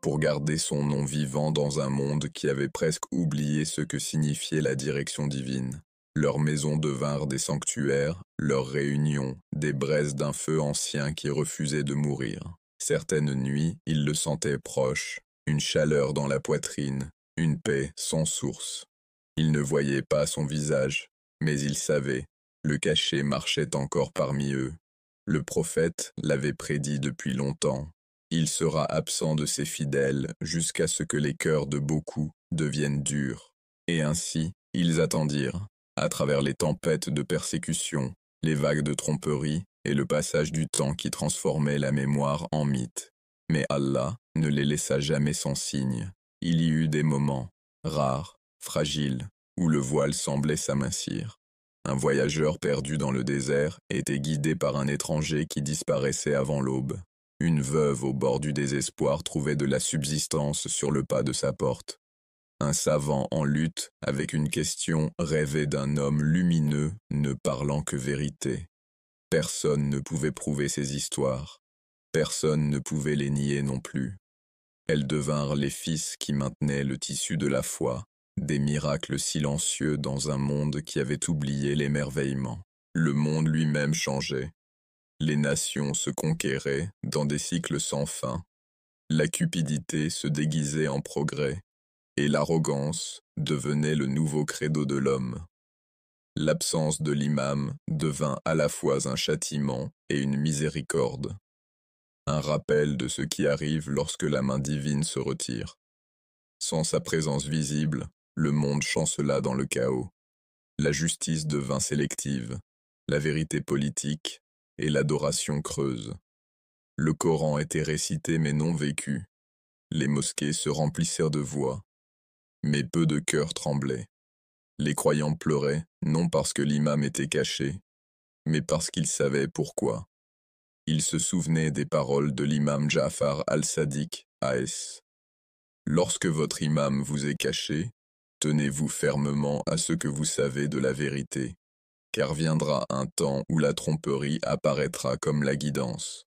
pour garder son nom vivant dans un monde qui avait presque oublié ce que signifiait la direction divine. Leurs maisons devinrent des sanctuaires, leurs réunions, des braises d'un feu ancien qui refusait de mourir. Certaines nuits, ils le sentaient proche, une chaleur dans la poitrine, une paix sans source. Ils ne voyaient pas son visage, mais ils savaient, le cachet marchait encore parmi eux. Le prophète l'avait prédit depuis longtemps. Il sera absent de ses fidèles jusqu'à ce que les cœurs de beaucoup deviennent durs. Et ainsi, ils attendirent, à travers les tempêtes de persécution, les vagues de tromperie et le passage du temps qui transformait la mémoire en mythe. Mais Allah ne les laissa jamais sans signe. Il y eut des moments, rares, fragiles, où le voile semblait s'amincir. Un voyageur perdu dans le désert était guidé par un étranger qui disparaissait avant l'aube. Une veuve au bord du désespoir trouvait de la subsistance sur le pas de sa porte. Un savant en lutte avec une question rêvait d'un homme lumineux ne parlant que vérité. Personne ne pouvait prouver ces histoires. Personne ne pouvait les nier non plus. Elles devinrent les fils qui maintenaient le tissu de la foi, des miracles silencieux dans un monde qui avait oublié l'émerveillement. Le monde lui-même changeait. Les nations se conquéraient dans des cycles sans fin. La cupidité se déguisait en progrès, et l'arrogance devenait le nouveau credo de l'homme. L'absence de l'imam devint à la fois un châtiment et une miséricorde. Un rappel de ce qui arrive lorsque la main divine se retire. Sans sa présence visible, le monde chancela dans le chaos. La justice devint sélective, la vérité politique et l'adoration creuse. Le Coran était récité mais non vécu. Les mosquées se remplissèrent de voix, mais peu de cœurs tremblaient. Les croyants pleuraient, non parce que l'imam était caché, mais parce qu'ils savaient pourquoi. Ils se souvenaient des paroles de l'imam Ja'far al-Sadiq, A.S. Lorsque votre imam vous est caché, tenez-vous fermement à ce que vous savez de la vérité, car viendra un temps où la tromperie apparaîtra comme la guidance.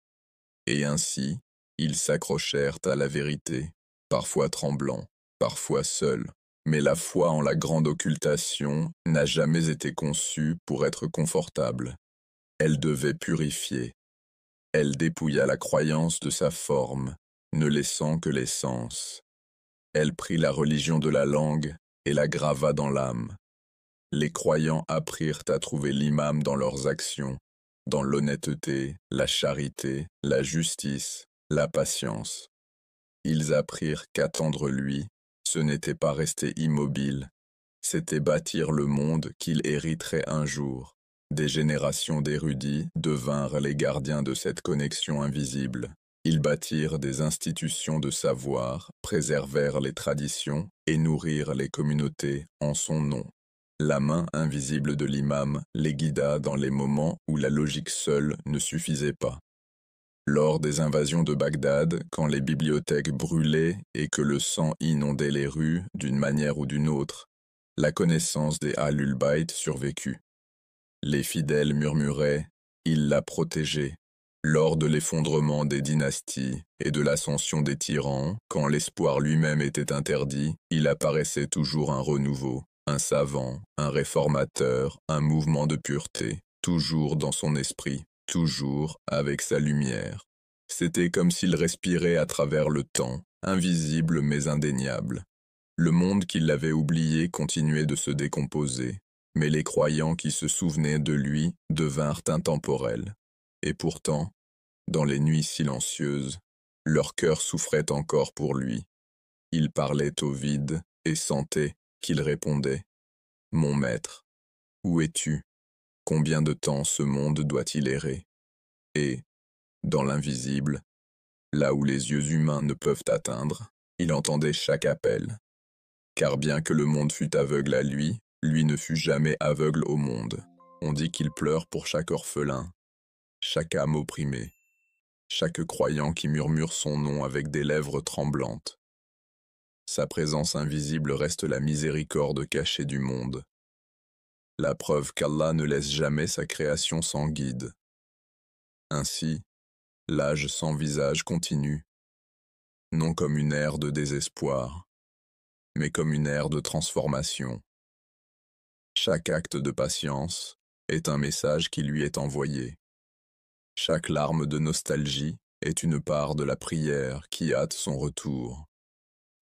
Et ainsi, ils s'accrochèrent à la vérité, parfois tremblants, parfois seuls. Mais la foi en la grande occultation n'a jamais été conçue pour être confortable. Elle devait purifier. Elle dépouilla la croyance de sa forme, ne laissant que l'essence. Elle prit la religion de la langue et la grava dans l'âme. Les croyants apprirent à trouver l'imam dans leurs actions, dans l'honnêteté, la charité, la justice, la patience. Ils apprirent qu'attendre lui, ce n'était pas rester immobile, c'était bâtir le monde qu'il hériterait un jour. Des générations d'érudits devinrent les gardiens de cette connexion invisible. Ils bâtirent des institutions de savoir, préservèrent les traditions et nourrirent les communautés en son nom. La main invisible de l'imam les guida dans les moments où la logique seule ne suffisait pas. Lors des invasions de Bagdad, quand les bibliothèques brûlaient et que le sang inondait les rues d'une manière ou d'une autre, la connaissance des Ahlul Bayt survécut. Les fidèles murmuraient « Il l'a protégé ». Lors de l'effondrement des dynasties et de l'ascension des tyrans, quand l'espoir lui-même était interdit, il apparaissait toujours un renouveau, un savant, un réformateur, un mouvement de pureté, toujours dans son esprit, toujours avec sa lumière. C'était comme s'il respirait à travers le temps, invisible mais indéniable. Le monde qui l'avait oublié continuait de se décomposer, mais les croyants qui se souvenaient de lui devinrent intemporels. Et pourtant, dans les nuits silencieuses, leur cœur souffrait encore pour lui. Ils parlaient au vide et sentaient qu'il répondait « Mon maître, où es-tu? Combien de temps ce monde doit-il errer ?» Et, dans l'invisible, là où les yeux humains ne peuvent atteindre, Il entendait chaque appel. Car bien que le monde fût aveugle à lui, lui ne fut jamais aveugle au monde. On dit qu'il pleure pour chaque orphelin, chaque âme opprimée, chaque croyant qui murmure son nom avec des lèvres tremblantes. Sa présence invisible reste la miséricorde cachée du monde. La preuve qu'Allah ne laisse jamais sa création sans guide. Ainsi, l'âge sans visage continue, non comme une ère de désespoir, mais comme une ère de transformation. Chaque acte de patience est un message qui lui est envoyé. Chaque larme de nostalgie est une part de la prière qui hâte son retour.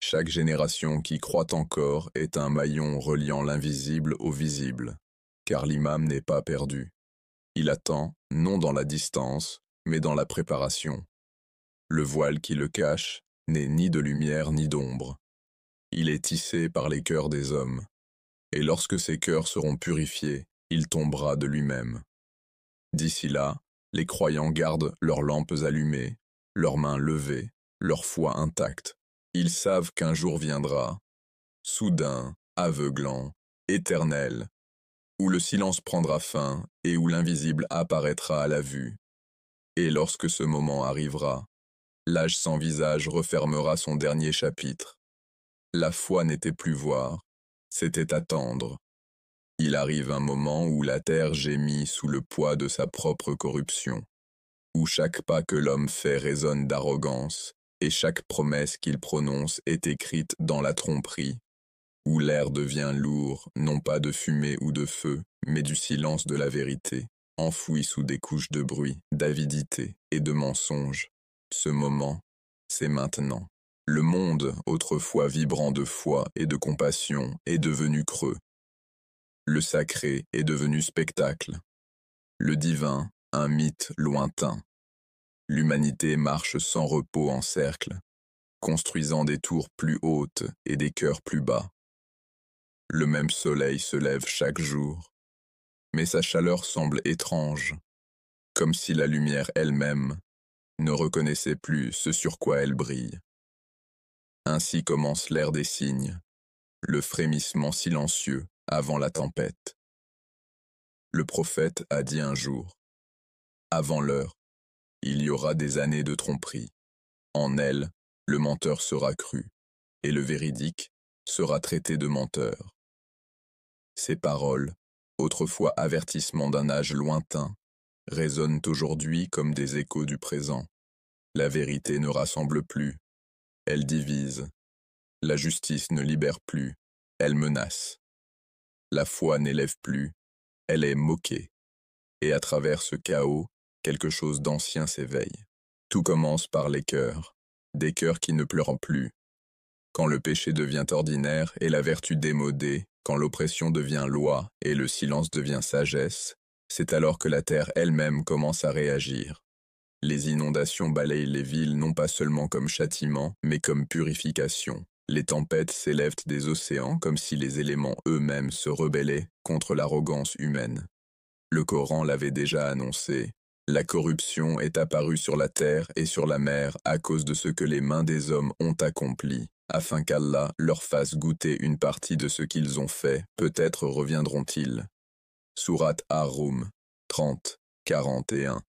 Chaque génération qui croit encore est un maillon reliant l'invisible au visible, car l'imam n'est pas perdu. Il attend, non dans la distance, mais dans la préparation. Le voile qui le cache n'est ni de lumière ni d'ombre. Il est tissé par les cœurs des hommes, et lorsque ces cœurs seront purifiés, il tombera de lui-même. D'ici là, les croyants gardent leurs lampes allumées, leurs mains levées, leur foi intacte. Ils savent qu'un jour viendra, soudain, aveuglant, éternel, où le silence prendra fin et où l'invisible apparaîtra à la vue. Et lorsque ce moment arrivera, l'âge sans visage refermera son dernier chapitre. La foi n'était plus voir, c'était attendre. Il arrive un moment où la terre gémit sous le poids de sa propre corruption, où chaque pas que l'homme fait résonne d'arrogance, et chaque promesse qu'il prononce est écrite dans la tromperie, où l'air devient lourd, non pas de fumée ou de feu, mais du silence de la vérité, enfoui sous des couches de bruit, d'avidité et de mensonge. Ce moment, c'est maintenant. Le monde, autrefois vibrant de foi et de compassion, est devenu creux. Le sacré est devenu spectacle. Le divin, un mythe lointain. L'humanité marche sans repos en cercle, construisant des tours plus hautes et des cœurs plus bas. Le même soleil se lève chaque jour, mais sa chaleur semble étrange, comme si la lumière elle-même ne reconnaissait plus ce sur quoi elle brille. Ainsi commence l'ère des signes, le frémissement silencieux avant la tempête. Le prophète a dit un jour, « Avant l'heure, il y aura des années de tromperie. En elles, le menteur sera cru, et le véridique sera traité de menteur. » Ces paroles, autrefois avertissements d'un âge lointain, résonnent aujourd'hui comme des échos du présent. La vérité ne rassemble plus, elle divise. La justice ne libère plus, elle menace. La foi n'élève plus, elle est moquée. Et à travers ce chaos, quelque chose d'ancien s'éveille. Tout commence par les cœurs, des cœurs qui ne pleurent plus. Quand le péché devient ordinaire et la vertu démodée, quand l'oppression devient loi et le silence devient sagesse, c'est alors que la terre elle-même commence à réagir. Les inondations balayent les villes non pas seulement comme châtiment, mais comme purification. Les tempêtes s'élèvent des océans comme si les éléments eux-mêmes se rebellaient contre l'arrogance humaine. Le Coran l'avait déjà annoncé. La corruption est apparue sur la terre et sur la mer à cause de ce que les mains des hommes ont accompli, afin qu'Allah leur fasse goûter une partie de ce qu'ils ont fait, peut-être reviendront-ils. Sourate Ar-Rum 30, 41.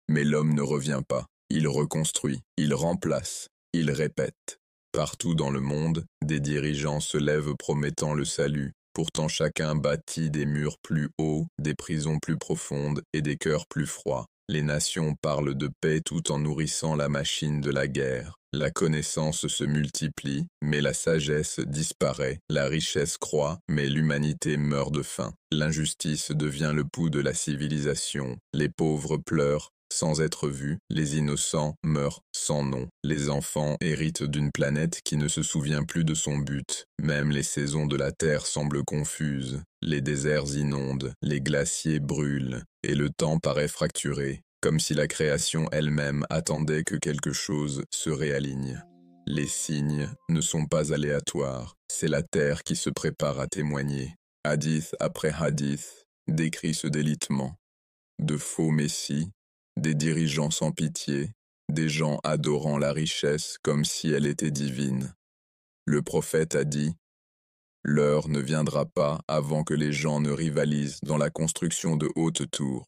Mais l'homme ne revient pas, il reconstruit, il remplace, il répète. Partout dans le monde, des dirigeants se lèvent promettant le salut. Pourtant chacun bâtit des murs plus hauts, des prisons plus profondes et des cœurs plus froids. Les nations parlent de paix tout en nourrissant la machine de la guerre. La connaissance se multiplie, mais la sagesse disparaît. La richesse croît, mais l'humanité meurt de faim. L'injustice devient le pouls de la civilisation. Les pauvres pleurent sans être vus, les innocents meurent sans nom. Les enfants héritent d'une planète qui ne se souvient plus de son but. Même les saisons de la terre semblent confuses. Les déserts inondent, les glaciers brûlent, et le temps paraît fracturé, comme si la création elle-même attendait que quelque chose se réaligne. Les signes ne sont pas aléatoires, c'est la terre qui se prépare à témoigner. Hadith après hadith décrit ce délitement. De faux messies, des dirigeants sans pitié, des gens adorant la richesse comme si elle était divine. Le prophète a dit, « L'heure ne viendra pas avant que les gens ne rivalisent dans la construction de hautes tours. »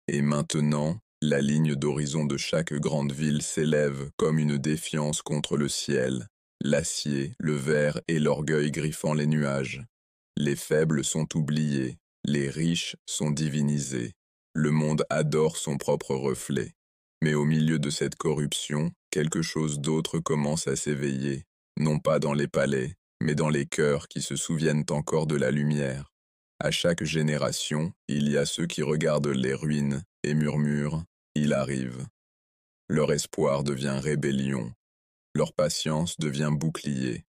Et maintenant, la ligne d'horizon de chaque grande ville s'élève comme une défiance contre le ciel, l'acier, le verre et l'orgueil griffant les nuages. Les faibles sont oubliés, les riches sont divinisés. Le monde adore son propre reflet. Mais au milieu de cette corruption, quelque chose d'autre commence à s'éveiller, non pas dans les palais, mais dans les cœurs qui se souviennent encore de la lumière. À chaque génération, il y a ceux qui regardent les ruines et murmurent « Il arrive ». Leur espoir devient rébellion, leur patience devient bouclier.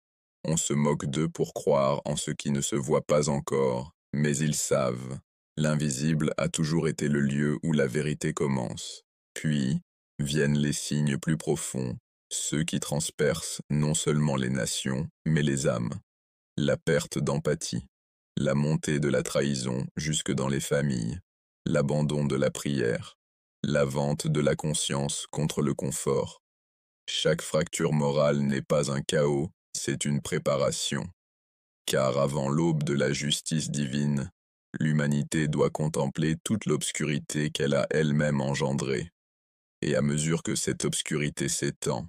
On se moque d'eux pour croire en ce qui ne se voit pas encore, mais ils savent. L'invisible a toujours été le lieu où la vérité commence. Puis, viennent les signes plus profonds, ceux qui transpercent non seulement les nations, mais les âmes. La perte d'empathie, la montée de la trahison jusque dans les familles, l'abandon de la prière, la vente de la conscience contre le confort. Chaque fracture morale n'est pas un chaos, c'est une préparation. Car avant l'aube de la justice divine, l'humanité doit contempler toute l'obscurité qu'elle a elle-même engendrée. Et à mesure que cette obscurité s'étend,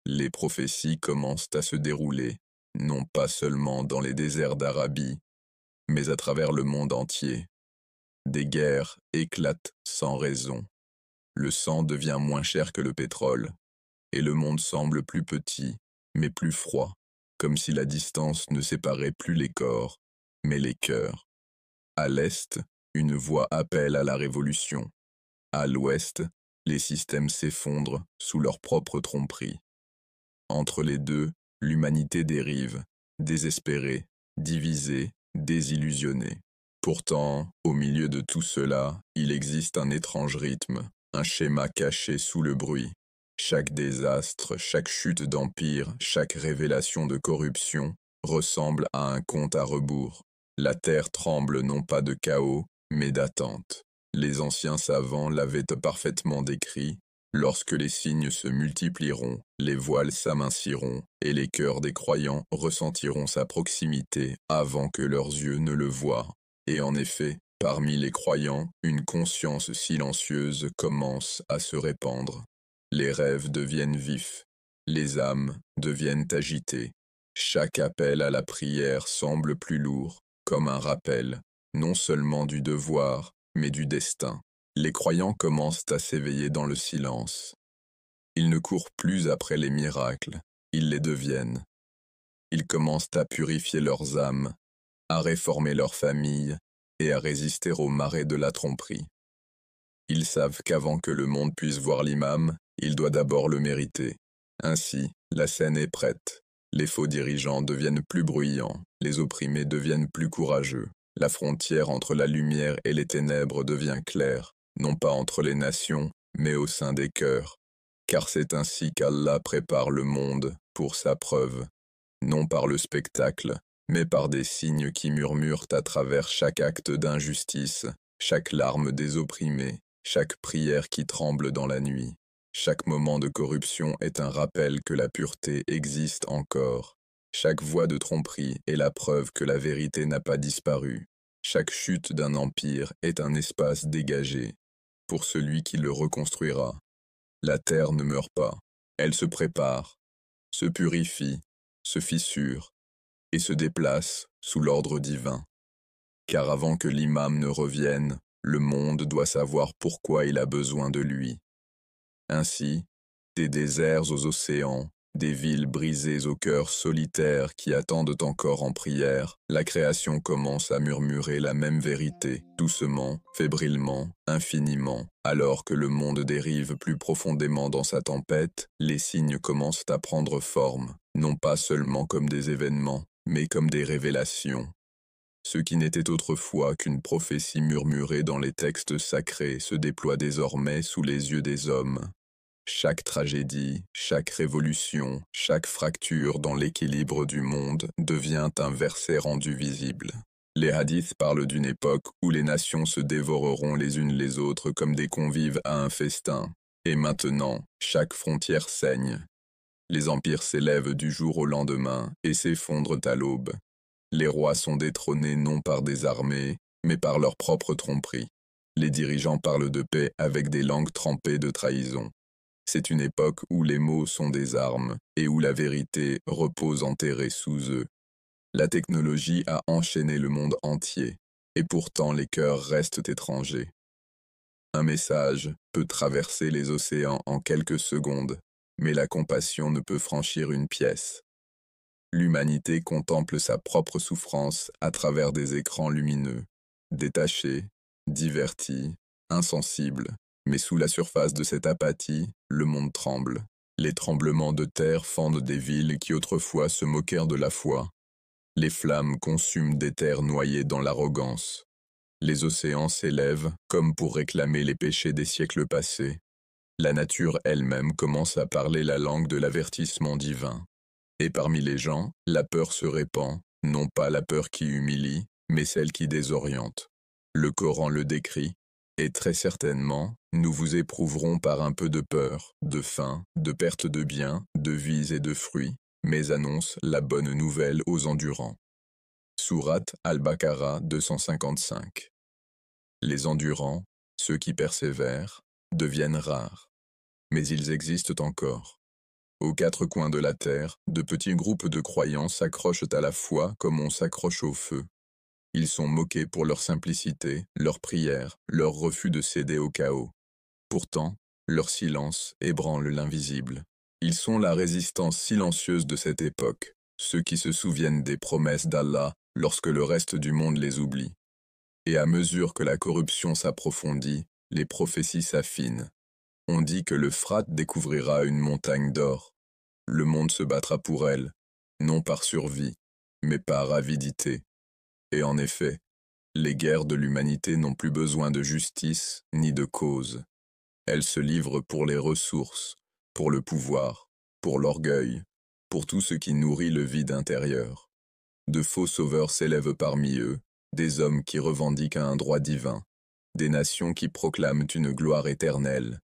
les prophéties commencent à se dérouler, non pas seulement dans les déserts d'Arabie, mais à travers le monde entier. Des guerres éclatent sans raison. Le sang devient moins cher que le pétrole, et le monde semble plus petit, mais plus froid, comme si la distance ne séparait plus les corps, mais les cœurs. À l'est, une voix appelle à la révolution. À l'ouest, les systèmes s'effondrent sous leur propre tromperie. Entre les deux, l'humanité dérive, désespérée, divisée, désillusionnée. Pourtant, au milieu de tout cela, il existe un étrange rythme, un schéma caché sous le bruit. Chaque désastre, chaque chute d'empire, chaque révélation de corruption ressemble à un compte à rebours. La terre tremble non pas de chaos, mais d'attente. Les anciens savants l'avaient parfaitement décrit. Lorsque les signes se multiplieront, les voiles s'aminciront, et les cœurs des croyants ressentiront sa proximité avant que leurs yeux ne le voient. Et en effet, parmi les croyants, une conscience silencieuse commence à se répandre. Les rêves deviennent vifs, les âmes deviennent agitées. Chaque appel à la prière semble plus lourd, comme un rappel, non seulement du devoir, mais du destin. Les croyants commencent à s'éveiller dans le silence. Ils ne courent plus après les miracles, ils les deviennent. Ils commencent à purifier leurs âmes, à réformer leurs familles et à résister aux marées de la tromperie. Ils savent qu'avant que le monde puisse voir l'imam, il doit d'abord le mériter. Ainsi, la scène est prête. Les faux dirigeants deviennent plus bruyants, les opprimés deviennent plus courageux. La frontière entre la lumière et les ténèbres devient claire, non pas entre les nations, mais au sein des cœurs. Car c'est ainsi qu'Allah prépare le monde pour sa preuve, non par le spectacle, mais par des signes qui murmurent à travers chaque acte d'injustice, chaque larme des opprimés, chaque prière qui tremble dans la nuit. Chaque moment de corruption est un rappel que la pureté existe encore. Chaque voie de tromperie est la preuve que la vérité n'a pas disparu. Chaque chute d'un empire est un espace dégagé pour celui qui le reconstruira. La terre ne meurt pas, elle se prépare, se purifie, se fissure et se déplace sous l'ordre divin. Car avant que l'imam ne revienne, le monde doit savoir pourquoi il a besoin de lui. Ainsi, des déserts aux océans, des villes brisées aux cœurs solitaires qui attendent encore en prière, la création commence à murmurer la même vérité, doucement, fébrilement, infiniment. Alors que le monde dérive plus profondément dans sa tempête, les signes commencent à prendre forme, non pas seulement comme des événements, mais comme des révélations. Ce qui n'était autrefois qu'une prophétie murmurée dans les textes sacrés se déploie désormais sous les yeux des hommes. Chaque tragédie, chaque révolution, chaque fracture dans l'équilibre du monde devient un verset rendu visible. Les hadiths parlent d'une époque où les nations se dévoreront les unes les autres comme des convives à un festin. Et maintenant, chaque frontière saigne. Les empires s'élèvent du jour au lendemain et s'effondrent à l'aube. Les rois sont détrônés non par des armées, mais par leur propre tromperie. Les dirigeants parlent de paix avec des langues trempées de trahison. C'est une époque où les mots sont des armes et où la vérité repose enterrée sous eux. La technologie a enchaîné le monde entier, et pourtant les cœurs restent étrangers. Un message peut traverser les océans en quelques secondes, mais la compassion ne peut franchir une pièce. L'humanité contemple sa propre souffrance à travers des écrans lumineux, détachés, divertis, insensibles, mais sous la surface de cette apathie, le monde tremble. Les tremblements de terre fendent des villes qui autrefois se moquèrent de la foi. Les flammes consument des terres noyées dans l'arrogance. Les océans s'élèvent comme pour réclamer les péchés des siècles passés. La nature elle-même commence à parler la langue de l'avertissement divin. Et parmi les gens, la peur se répand, non pas la peur qui humilie, mais celle qui désoriente. Le Coran le décrit, et très certainement, nous vous éprouverons par un peu de peur, de faim, de perte de biens, de vies et de fruits, mais annonce la bonne nouvelle aux endurants. Sourate Al-Baqarah 255. Les endurants, ceux qui persévèrent, deviennent rares. Mais ils existent encore. Aux quatre coins de la terre, de petits groupes de croyants s'accrochent à la foi comme on s'accroche au feu. Ils sont moqués pour leur simplicité, leur prière, leur refus de céder au chaos. Pourtant, leur silence ébranle l'invisible. Ils sont la résistance silencieuse de cette époque, ceux qui se souviennent des promesses d'Allah lorsque le reste du monde les oublie. Et à mesure que la corruption s'approfondit, les prophéties s'affinent. On dit que l'Euphrate découvrira une montagne d'or. Le monde se battra pour elle, non par survie, mais par avidité. Et en effet, les guerres de l'humanité n'ont plus besoin de justice ni de cause. Elles se livrent pour les ressources, pour le pouvoir, pour l'orgueil, pour tout ce qui nourrit le vide intérieur. De faux sauveurs s'élèvent parmi eux, des hommes qui revendiquent un droit divin, des nations qui proclament une gloire éternelle,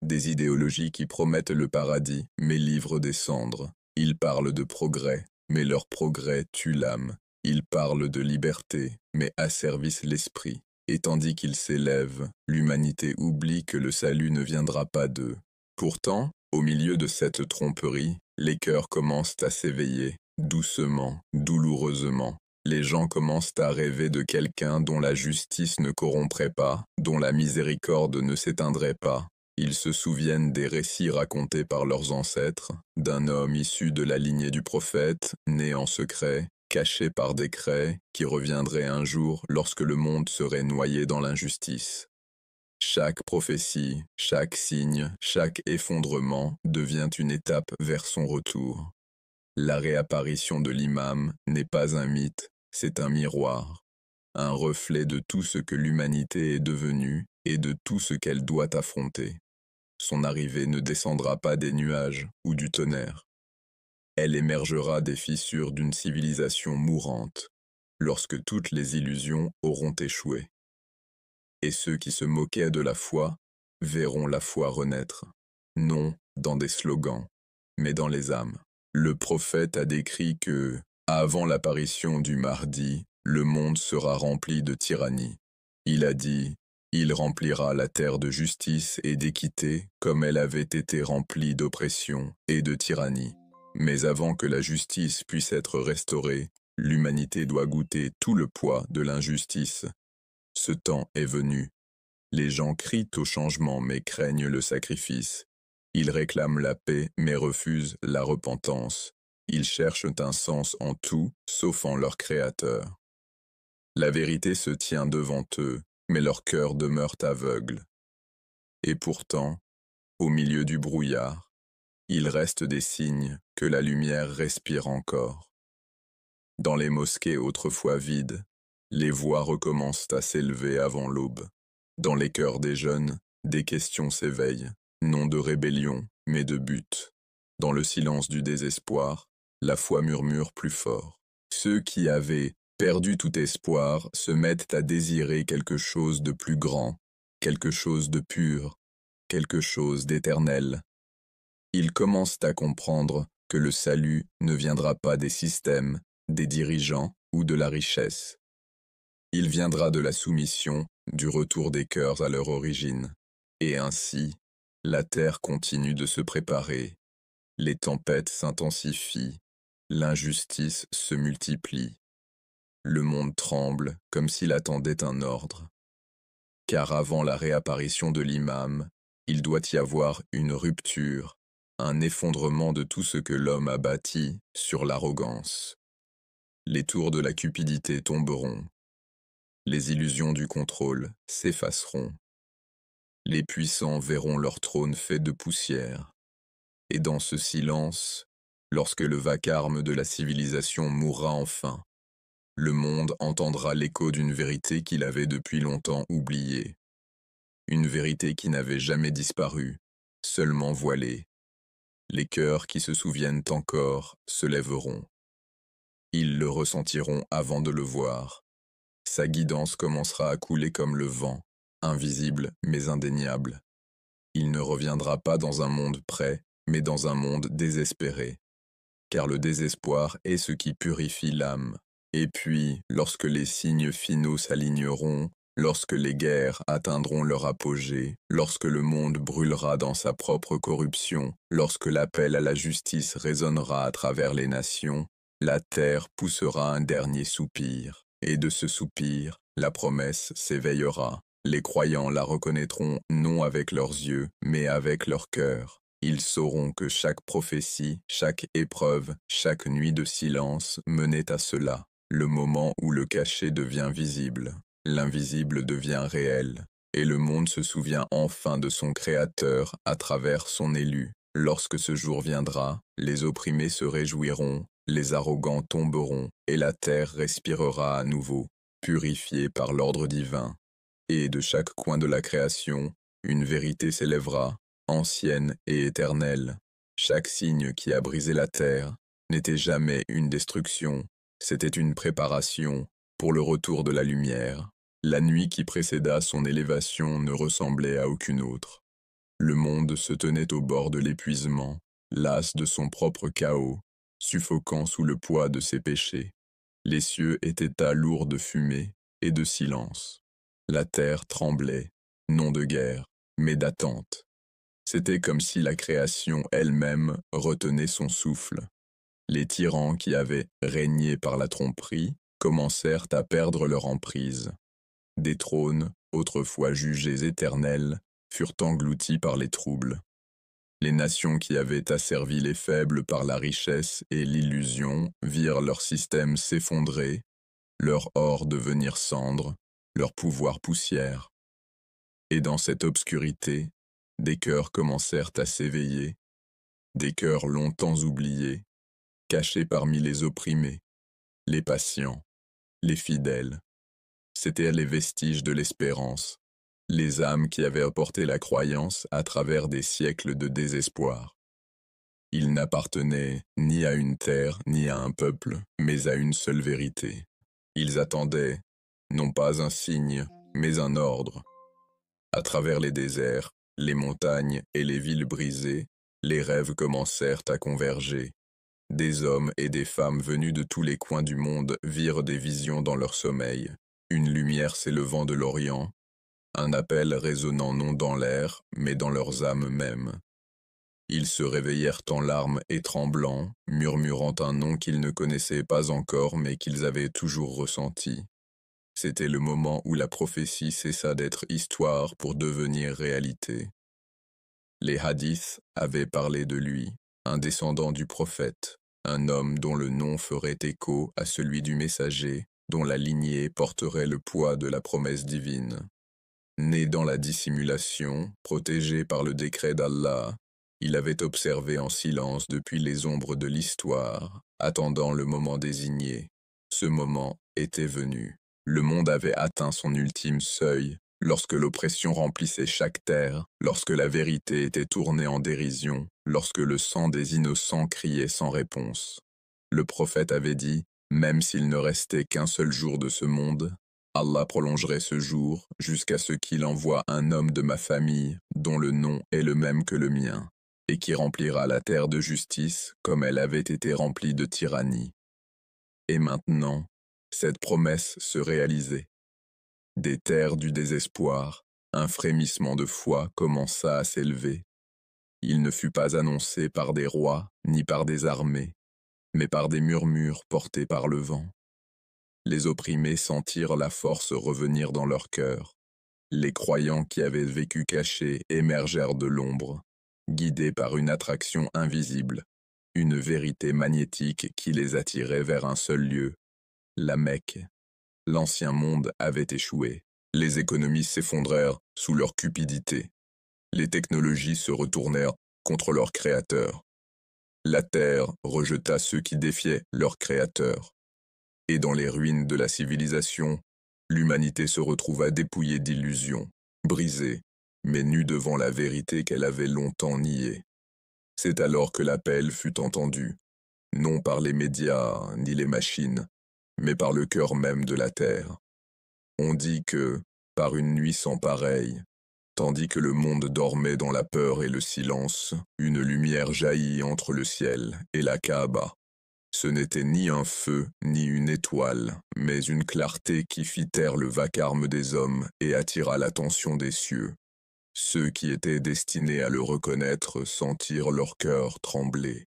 des idéologies qui promettent le paradis, mais livrent des cendres. Ils parlent de progrès, mais leur progrès tue l'âme. Ils parlent de liberté, mais asservissent l'esprit. Et tandis qu'ils s'élèvent, l'humanité oublie que le salut ne viendra pas d'eux. Pourtant, au milieu de cette tromperie, les cœurs commencent à s'éveiller, doucement, douloureusement. Les gens commencent à rêver de quelqu'un dont la justice ne corromprait pas, dont la miséricorde ne s'éteindrait pas. Ils se souviennent des récits racontés par leurs ancêtres, d'un homme issu de la lignée du prophète, né en secret, caché par décret, qui reviendrait un jour lorsque le monde serait noyé dans l'injustice. Chaque prophétie, chaque signe, chaque effondrement devient une étape vers son retour. La réapparition de l'imam n'est pas un mythe, c'est un miroir, un reflet de tout ce que l'humanité est devenue et de tout ce qu'elle doit affronter. Son arrivée ne descendra pas des nuages ou du tonnerre. Elle émergera des fissures d'une civilisation mourante, lorsque toutes les illusions auront échoué. Et ceux qui se moquaient de la foi verront la foi renaître, non dans des slogans, mais dans les âmes. Le prophète a décrit que, avant l'apparition du Mahdi, le monde sera rempli de tyrannie. Il a dit: il remplira la terre de justice et d'équité comme elle avait été remplie d'oppression et de tyrannie. Mais avant que la justice puisse être restaurée, l'humanité doit goûter tout le poids de l'injustice. Ce temps est venu. Les gens crient au changement mais craignent le sacrifice. Ils réclament la paix mais refusent la repentance. Ils cherchent un sens en tout, sauf en leur Créateur. La vérité se tient devant eux, mais leur cœur demeure aveugle. Et pourtant, au milieu du brouillard, il reste des signes que la lumière respire encore. Dans les mosquées autrefois vides, les voix recommencent à s'élever avant l'aube. Dans les cœurs des jeunes, des questions s'éveillent, non de rébellion, mais de but. Dans le silence du désespoir, la foi murmure plus fort. Ceux qui avaient perdu tout espoir se mettent à désirer quelque chose de plus grand, quelque chose de pur, quelque chose d'éternel. Ils commencent à comprendre que le salut ne viendra pas des systèmes, des dirigeants ou de la richesse. Il viendra de la soumission, du retour des cœurs à leur origine. Et ainsi, la terre continue de se préparer. Les tempêtes s'intensifient, l'injustice se multiplie. Le monde tremble comme s'il attendait un ordre. Car avant la réapparition de l'imam, il doit y avoir une rupture, un effondrement de tout ce que l'homme a bâti sur l'arrogance. Les tours de la cupidité tomberont. Les illusions du contrôle s'effaceront. Les puissants verront leur trône fait de poussière. Et dans ce silence, lorsque le vacarme de la civilisation mourra enfin, le monde entendra l'écho d'une vérité qu'il avait depuis longtemps oubliée. Une vérité qui n'avait jamais disparu, seulement voilée. Les cœurs qui se souviennent encore se lèveront. Ils le ressentiront avant de le voir. Sa guidance commencera à couler comme le vent, invisible mais indéniable. Il ne reviendra pas dans un monde prêt, mais dans un monde désespéré. Car le désespoir est ce qui purifie l'âme. Et puis, lorsque les signes finaux s'aligneront, lorsque les guerres atteindront leur apogée, lorsque le monde brûlera dans sa propre corruption, lorsque l'appel à la justice résonnera à travers les nations, la terre poussera un dernier soupir. Et de ce soupir, la promesse s'éveillera. Les croyants la reconnaîtront non avec leurs yeux, mais avec leur cœur. Ils sauront que chaque prophétie, chaque épreuve, chaque nuit de silence menait à cela, le moment où le caché devient visible, l'invisible devient réel, et le monde se souvient enfin de son Créateur à travers son élu. Lorsque ce jour viendra, les opprimés se réjouiront, les arrogants tomberont, et la terre respirera à nouveau, purifiée par l'ordre divin. Et de chaque coin de la création, une vérité s'élèvera, ancienne et éternelle. Chaque signe qui a brisé la terre n'était jamais une destruction, c'était une préparation pour le retour de la lumière. La nuit qui précéda son élévation ne ressemblait à aucune autre. Le monde se tenait au bord de l'épuisement, las de son propre chaos, suffocant sous le poids de ses péchés. Les cieux étaient à lourd de fumée et de silence. La terre tremblait, non de guerre, mais d'attente. C'était comme si la création elle-même retenait son souffle. Les tyrans qui avaient régné par la tromperie commencèrent à perdre leur emprise. Des trônes, autrefois jugés éternels, furent engloutis par les troubles. Les nations qui avaient asservi les faibles par la richesse et l'illusion virent leur système s'effondrer, leur or devenir cendre, leur pouvoir poussière. Et dans cette obscurité, des cœurs commencèrent à s'éveiller, des cœurs longtemps oubliés, cachés parmi les opprimés, les patients, les fidèles. C'étaient les vestiges de l'espérance, les âmes qui avaient apporté la croyance à travers des siècles de désespoir. Ils n'appartenaient ni à une terre ni à un peuple, mais à une seule vérité. Ils attendaient, non pas un signe, mais un ordre. À travers les déserts, les montagnes et les villes brisées, les rêves commencèrent à converger. Des hommes et des femmes venus de tous les coins du monde virent des visions dans leur sommeil, une lumière s'élevant de l'Orient, un appel résonnant non dans l'air, mais dans leurs âmes mêmes. Ils se réveillèrent en larmes et tremblants, murmurant un nom qu'ils ne connaissaient pas encore mais qu'ils avaient toujours ressenti. C'était le moment où la prophétie cessa d'être histoire pour devenir réalité. Les hadiths avaient parlé de lui, un descendant du prophète, un homme dont le nom ferait écho à celui du messager, dont la lignée porterait le poids de la promesse divine. Né dans la dissimulation, protégé par le décret d'Allah, il avait observé en silence depuis les ombres de l'histoire, attendant le moment désigné. Ce moment était venu. Le monde avait atteint son ultime seuil, lorsque l'oppression remplissait chaque terre, lorsque la vérité était tournée en dérision, lorsque le sang des innocents criait sans réponse. Le prophète avait dit, même s'il ne restait qu'un seul jour de ce monde, Allah prolongerait ce jour jusqu'à ce qu'il envoie un homme de ma famille dont le nom est le même que le mien. et qui remplira la terre de justice comme elle avait été remplie de tyrannie. Et maintenant, cette promesse se réalisait. Des terres du désespoir, un frémissement de foi commença à s'élever. Il ne fut pas annoncé par des rois ni par des armées, mais par des murmures portés par le vent. Les opprimés sentirent la force revenir dans leur cœur. Les croyants qui avaient vécu cachés émergèrent de l'ombre, guidés par une attraction invisible, une vérité magnétique qui les attirait vers un seul lieu, la Mecque. L'ancien monde avait échoué. Les économies s'effondrèrent sous leur cupidité. Les technologies se retournèrent contre leur créateur. La terre rejeta ceux qui défiaient leur créateur. Et dans les ruines de la civilisation, l'humanité se retrouva dépouillée d'illusions, brisée, mais nue devant la vérité qu'elle avait longtemps niée. C'est alors que l'appel fut entendu, non par les médias ni les machines, mais par le cœur même de la terre. On dit que, par une nuit sans pareille, tandis que le monde dormait dans la peur et le silence, une lumière jaillit entre le ciel et la Kaaba. Ce n'était ni un feu, ni une étoile, mais une clarté qui fit taire le vacarme des hommes et attira l'attention des cieux. Ceux qui étaient destinés à le reconnaître sentirent leur cœur trembler.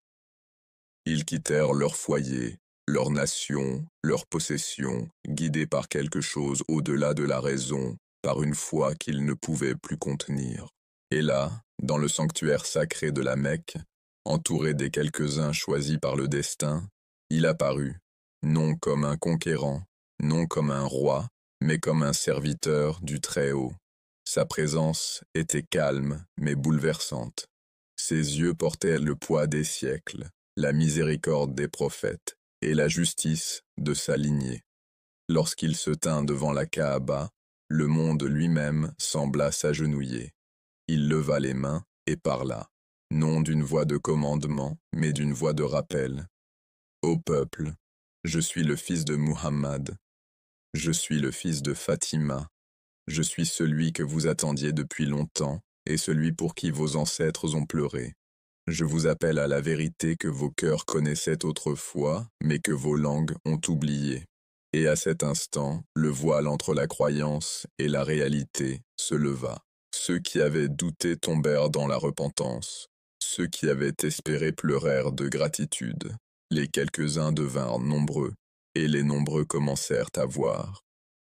Ils quittèrent leur foyer, leur nation, leur possession, guidés par quelque chose au-delà de la raison, par une foi qu'ils ne pouvaient plus contenir. Et là, dans le sanctuaire sacré de la Mecque, entouré des quelques-uns choisis par le destin, il apparut, non comme un conquérant, non comme un roi, mais comme un serviteur du Très-Haut. Sa présence était calme, mais bouleversante. Ses yeux portaient le poids des siècles, la miséricorde des prophètes et la justice de sa lignée. Lorsqu'il se tint devant la Kaaba, le monde lui-même sembla s'agenouiller. Il leva les mains et parla, non d'une voix de commandement, mais d'une voix de rappel. Ô peuple, je suis le fils de Muhammad. Je suis le fils de Fatima. Je suis celui que vous attendiez depuis longtemps et celui pour qui vos ancêtres ont pleuré. Je vous appelle à la vérité que vos cœurs connaissaient autrefois, mais que vos langues ont oubliée. Et à cet instant, le voile entre la croyance et la réalité se leva. Ceux qui avaient douté tombèrent dans la repentance. Ceux qui avaient espéré pleurèrent de gratitude. Les quelques-uns devinrent nombreux, et les nombreux commencèrent à voir.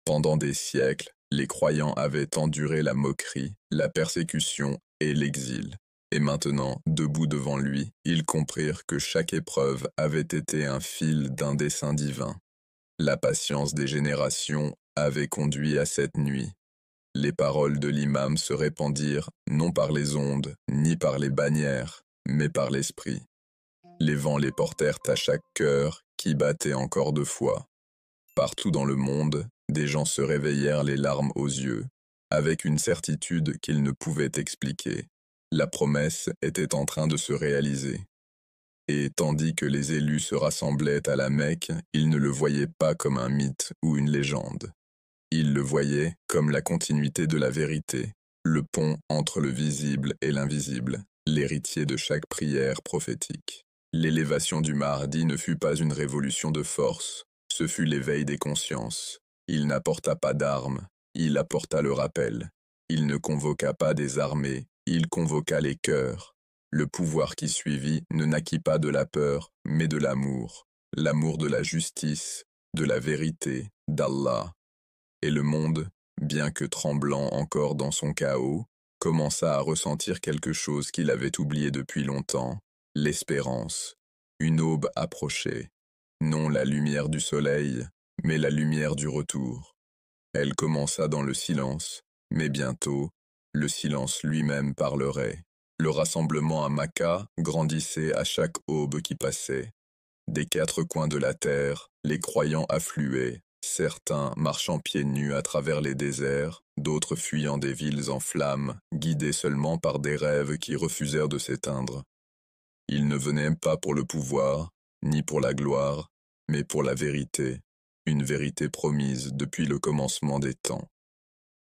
Pendant des siècles, les croyants avaient enduré la moquerie, la persécution et l'exil. Et maintenant, debout devant lui, ils comprirent que chaque épreuve avait été un fil d'un dessein divin. La patience des générations avait conduit à cette nuit. Les paroles de l'imam se répandirent non par les ondes, ni par les bannières, mais par l'esprit. Les vents les portèrent à chaque cœur qui battait encore de foi. Partout dans le monde, des gens se réveillèrent les larmes aux yeux, avec une certitude qu'ils ne pouvaient expliquer. La promesse était en train de se réaliser. Et tandis que les élus se rassemblaient à la Mecque, ils ne le voyaient pas comme un mythe ou une légende. Ils le voyaient comme la continuité de la vérité, le pont entre le visible et l'invisible, l'héritier de chaque prière prophétique. L'élévation du Mahdi ne fut pas une révolution de force, ce fut l'éveil des consciences. Il n'apporta pas d'armes, il apporta le rappel. Il ne convoqua pas des armées, il convoqua les cœurs. Le pouvoir qui suivit ne naquit pas de la peur, mais de l'amour. L'amour de la justice, de la vérité, d'Allah. Et le monde, bien que tremblant encore dans son chaos, commença à ressentir quelque chose qu'il avait oublié depuis longtemps, l'espérance. Une aube approchait. Non la lumière du soleil, mais la lumière du retour. Elle commença dans le silence, mais bientôt, le silence lui-même parlerait. Le rassemblement à Maca grandissait à chaque aube qui passait. Des quatre coins de la terre, les croyants affluaient, certains marchant pieds nus à travers les déserts, d'autres fuyant des villes en flammes, guidés seulement par des rêves qui refusèrent de s'éteindre. Ils ne venaient pas pour le pouvoir, ni pour la gloire, mais pour la vérité, une vérité promise depuis le commencement des temps.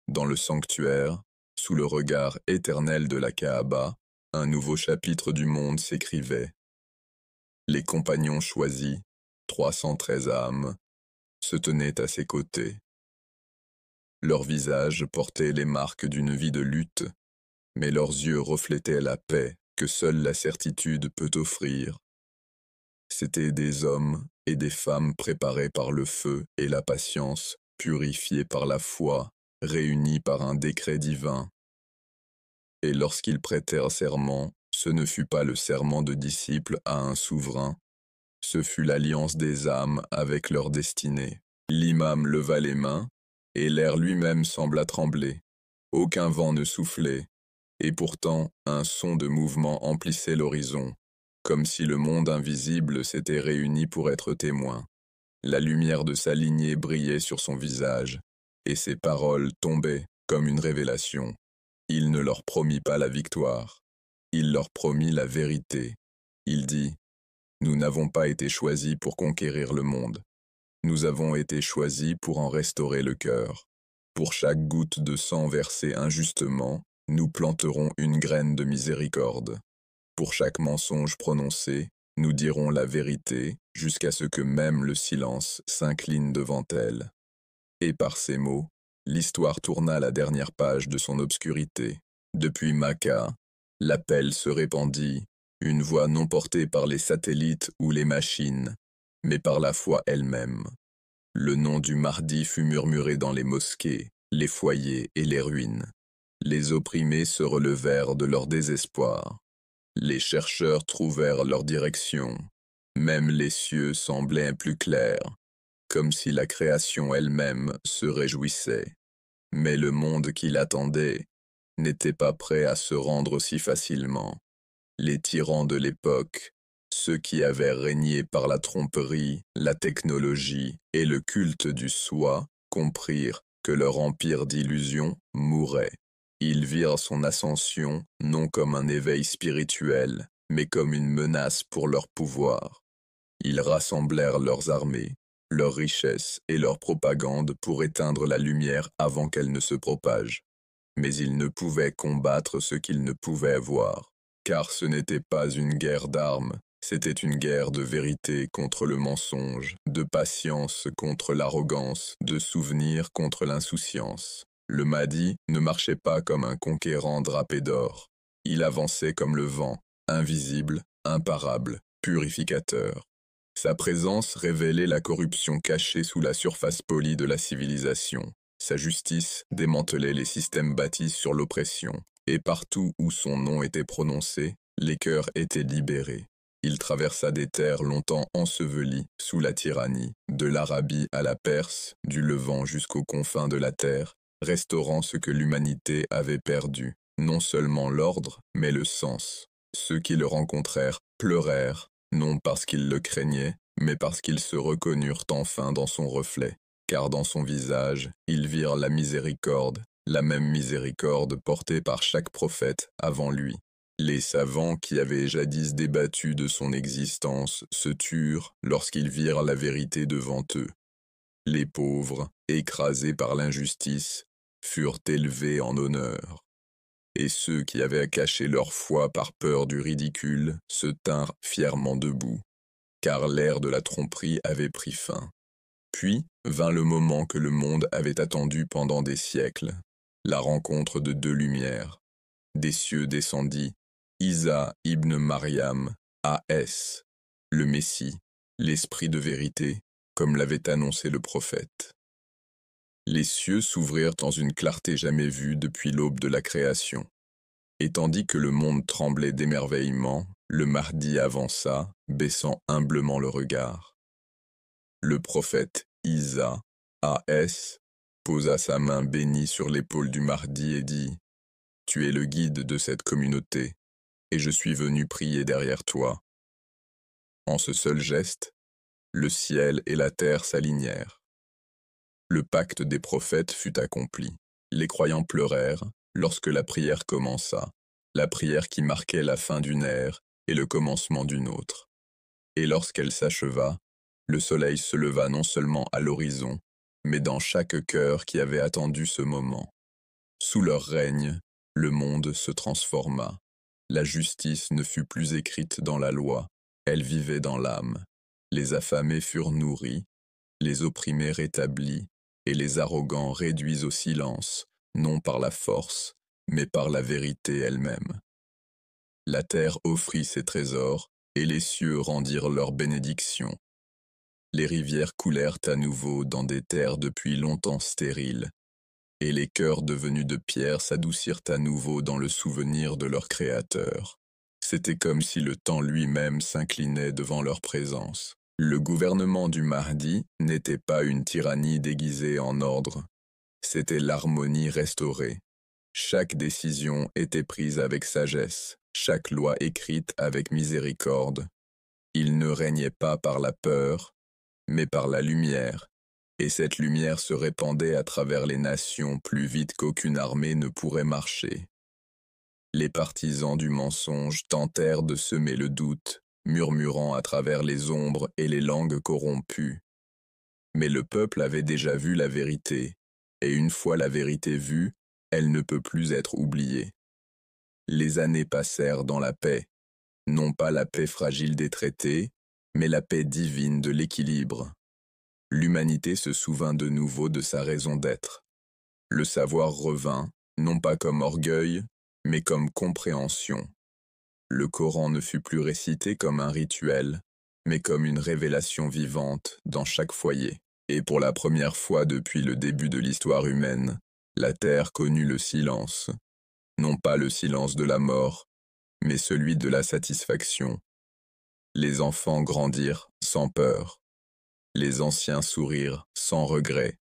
Dans le sanctuaire, sous le regard éternel de la Kaaba, un nouveau chapitre du monde s'écrivait. Les compagnons choisis, 313 âmes, se tenaient à ses côtés. Leurs visages portaient les marques d'une vie de lutte, mais leurs yeux reflétaient la paix que seule la certitude peut offrir. C'étaient des hommes et des femmes préparés par le feu et la patience, purifiés par la foi, réunis par un décret divin. Et lorsqu'ils prêtèrent serment, ce ne fut pas le serment de disciples à un souverain, ce fut l'alliance des âmes avec leur destinée. L'imam leva les mains, et l'air lui-même sembla trembler. Aucun vent ne soufflait, et pourtant un son de mouvement emplissait l'horizon, comme si le monde invisible s'était réuni pour être témoin. La lumière de sa lignée brillait sur son visage, et ses paroles tombaient comme une révélation. Il ne leur promit pas la victoire, il leur promit la vérité. Il dit, « Nous n'avons pas été choisis pour conquérir le monde. Nous avons été choisis pour en restaurer le cœur. Pour chaque goutte de sang versée injustement, nous planterons une graine de miséricorde. Pour chaque mensonge prononcé, nous dirons la vérité jusqu'à ce que même le silence s'incline devant elle. » Et par ces mots, l'histoire tourna la dernière page de son obscurité. Depuis Maca, l'appel se répandit, une voix non portée par les satellites ou les machines, mais par la foi elle-même. Le nom du Mahdi fut murmuré dans les mosquées, les foyers et les ruines. Les opprimés se relevèrent de leur désespoir. Les chercheurs trouvèrent leur direction. Même les cieux semblaient plus clairs, comme si la création elle-même se réjouissait. Mais le monde qui l'attendait n'était pas prêt à se rendre aussi facilement. Les tyrans de l'époque, ceux qui avaient régné par la tromperie, la technologie et le culte du soi, comprirent que leur empire d'illusion mourait. Ils virent son ascension non comme un éveil spirituel, mais comme une menace pour leur pouvoir. Ils rassemblèrent leurs armées, leurs richesses et leur propagande pour éteindre la lumière avant qu'elle ne se propage. Mais ils ne pouvaient combattre ce qu'ils ne pouvaient voir, car ce n'était pas une guerre d'armes, c'était une guerre de vérité contre le mensonge, de patience contre l'arrogance, de souvenir contre l'insouciance. Le Mahdi ne marchait pas comme un conquérant drapé d'or. Il avançait comme le vent, invisible, imparable, purificateur. Sa présence révélait la corruption cachée sous la surface polie de la civilisation. Sa justice démantelait les systèmes bâtis sur l'oppression, et partout où son nom était prononcé, les cœurs étaient libérés. Il traversa des terres longtemps ensevelies sous la tyrannie, de l'Arabie à la Perse, du Levant jusqu'aux confins de la terre, restaurant ce que l'humanité avait perdu, non seulement l'ordre, mais le sens. Ceux qui le rencontrèrent pleurèrent, non parce qu'ils le craignaient, mais parce qu'ils se reconnurent enfin dans son reflet, car dans son visage, ils virent la miséricorde, la même miséricorde portée par chaque prophète avant lui. Les savants qui avaient jadis débattu de son existence se turent lorsqu'ils virent la vérité devant eux. Les pauvres, écrasés par l'injustice, furent élevés en honneur. Et ceux qui avaient caché leur foi par peur du ridicule se tinrent fièrement debout, car l'ère de la tromperie avait pris fin. Puis vint le moment que le monde avait attendu pendant des siècles, la rencontre de deux lumières. Des cieux descendit Isa ibn Mariam, A.S., le Messie, l'Esprit de vérité, comme l'avait annoncé le prophète. Les cieux s'ouvrirent dans une clarté jamais vue depuis l'aube de la création. Et tandis que le monde tremblait d'émerveillement, le Mahdi avança, baissant humblement le regard. Le prophète Isa, A.S., posa sa main bénie sur l'épaule du Mahdi et dit « Tu es le guide de cette communauté, et je suis venu prier derrière toi. » En ce seul geste, le ciel et la terre s'alignèrent. Le pacte des prophètes fut accompli. Les croyants pleurèrent lorsque la prière commença, la prière qui marquait la fin d'une ère et le commencement d'une autre. Et lorsqu'elle s'acheva, le soleil se leva non seulement à l'horizon, mais dans chaque cœur qui avait attendu ce moment. Sous leur règne, le monde se transforma. La justice ne fut plus écrite dans la loi, elle vivait dans l'âme. Les affamés furent nourris, les opprimés rétablis, et les arrogants réduits au silence, non par la force, mais par la vérité elle-même. La terre offrit ses trésors, et les cieux rendirent leur bénédiction. Les rivières coulèrent à nouveau dans des terres depuis longtemps stériles, et les cœurs devenus de pierre s'adoucirent à nouveau dans le souvenir de leur Créateur. C'était comme si le temps lui-même s'inclinait devant leur présence. Le gouvernement du Mahdi n'était pas une tyrannie déguisée en ordre, c'était l'harmonie restaurée. Chaque décision était prise avec sagesse, chaque loi écrite avec miséricorde. Il ne régnait pas par la peur, mais par la lumière, et cette lumière se répandait à travers les nations plus vite qu'aucune armée ne pourrait marcher. Les partisans du mensonge tentèrent de semer le doute, murmurant à travers les ombres et les langues corrompues. Mais le peuple avait déjà vu la vérité, et une fois la vérité vue, elle ne peut plus être oubliée. Les années passèrent dans la paix, non pas la paix fragile des traités, mais la paix divine de l'équilibre. L'humanité se souvint de nouveau de sa raison d'être. Le savoir revint, non pas comme orgueil, mais comme compréhension. Le Coran ne fut plus récité comme un rituel, mais comme une révélation vivante dans chaque foyer. Et pour la première fois depuis le début de l'histoire humaine, la terre connut le silence. Non pas le silence de la mort, mais celui de la satisfaction. Les enfants grandirent sans peur. Les anciens sourirent sans regret.